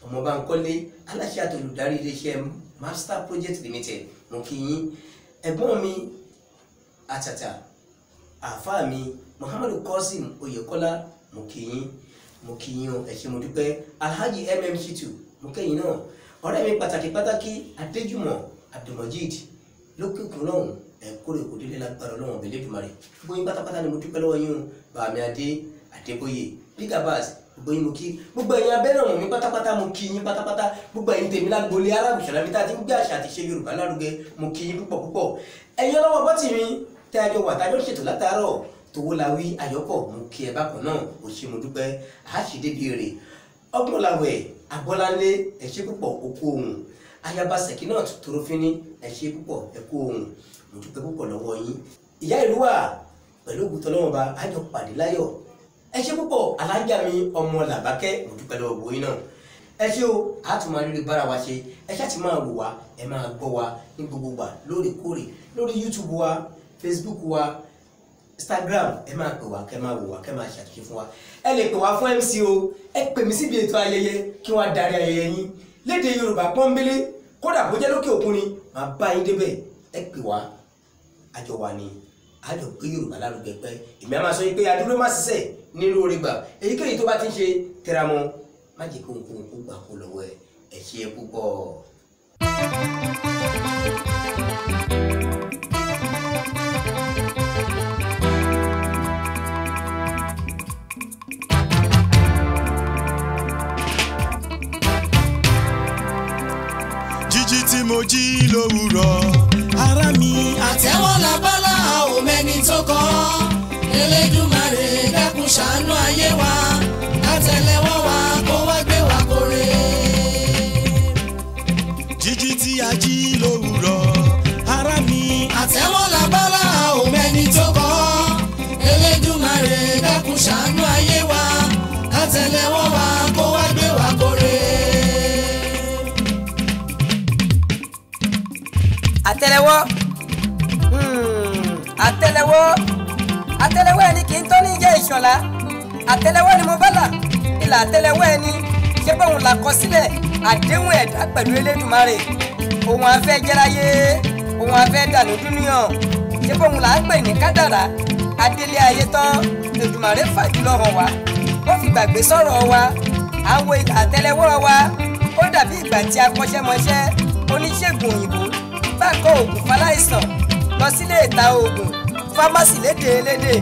ọmọọba nkọ́lé aláṣẹ àtolùdarí iléeṣẹ́ master project limited mo kí yín ẹ̀gbọ́n mi àtàtà àfáà mi muhammadu qasim oyèkọ́lá mo kí yín o ẹ ṣé mo dúpẹ́ alhaji Shitu mo kẹ́yìn náà ọ̀rẹ́ mi pàtàkì adéjùmọ̀ abdulmajid lókè kún lọ́hùn ẹ̀kúrẹ́ kò délé lágbára ọlọ́run ọ̀bẹ lẹ́dùnmarè gbogbo yín pátápátá ni mo dúpẹ́ lọ́wọ́ yín o bàmí adébóyè bigabaz gbogbo yín mo kí gbogbo ẹ̀yin abẹ́rẹ́ ọ̀hún mi pátápátá mo kí yín pátápátá gbogbo ẹ̀yin tèmi lágbolé arábù ṣọlá mi tá a ti ń gbé àṣà àti ṣe yorùbá lárugẹ mo kí yín púpọ̀ ẹ̀yin ọlọ́wọ́ bọ́tì mi tẹ́ àjọ wà tájọ́ ṣètò látàárọ̀ towólawí ayọ́pọ̀ mo kí ẹ bákan náà o ṣé mo dúpẹ́ àṣìdébi rè ọgbọ̀nlàwẹ̀ abọ́láńlé ẹ ṣé púpọ̀ okú ohun ayaba Sekinat Torofini ẹ ṣé púpọ̀ ẹkú ohun mo dúpẹ́ púpọ̀ lọ́wọ́ yín ìyá ìlú wà pẹ̀lú ògùtọ́ lọ́wọ́ bá àjọ pàdé láyọ̀ ẹ ṣé púpọ̀ alájà mi ọmọ làbákẹ́ mo dúpẹ́ lọ́wọ́ gbogbo yín náà ẹ ṣé o àtúmọ̀ àrírí bára wa ṣe ẹ ṣáà ti máa wò wá ẹ máa gbọ́ wa ní gbogbo gbà lóòrèkóòrè lórí YouTube wa Facebook wa Instagram ẹ máa pè wá kẹ́ máa wò wá kẹ́ máa ṣàtúnṣe fún wa ẹ lè pè wá fún MC o ẹ pè mí síbi ètò ayẹyẹ kí wọ́n darí ayẹyẹ yín lédè Yorùbá pọ́nbélé kódà bó jẹ́ lókè òkun ni màá bá yín débẹ̀ ẹ pè wá àjọ wa ni àjọ gbé Yorùbá lárugẹ pẹ́ èmi á máa sọ yín pé adúró má ṣiṣẹ́ nínú orí gbà èyíkéyìí tó bá ti ń ṣe tẹra mọ́ má jẹ́ kó nǹkan kó gbà kó lọ́wọ́ ẹ ṣé púpọ̀. jíjí tí mo jí lówùrọ̀ ara mi. àtẹ́wọ́ labala òmẹ́ni tó kọ́ Elédùmarè dákun ṣàánú ayé wa àtẹ́lẹwọ́ wa kó wá gbé wa kórè. jíjí tí a jí lówùrọ̀ ara mi. àtẹ́wọ́ labala òmẹ́ni tó kọ́ Elédùmarè dákun ṣàánú ayé wa àtẹ́lẹwọ́ wa kó wá gbé wa kórè. àtẹ́lẹwọ́ àtẹ́lẹwọ́ ẹni kì í tó ní jẹ́ ìṣọ̀lá àtẹ́lẹwọ́ ni mo bá là ìlà àtẹ́lẹwọ́ ẹni ṣé bóun là kọ sílẹ̀ àdéhùn ẹ̀dá pẹ̀lú Elédùmarè òun afẹ́ jẹ́ráyé òun afẹ́ dànù dúníyàn ṣé bóun là ń pè ní kádàrá adélé ayé tán Èdùmàrè fàjùlọ hàn wá ó fi gbàgbé sọ̀rọ̀ wa àwọn ìlà àtẹ́lẹwọ́ wa ó dàbí ìgbà tí akọ́ṣẹ́mọṣẹ́ oníṣègùn òyìnbó bá kọ oògùn fáláìsàn lọ sílé ìta oògùn fámásì lédè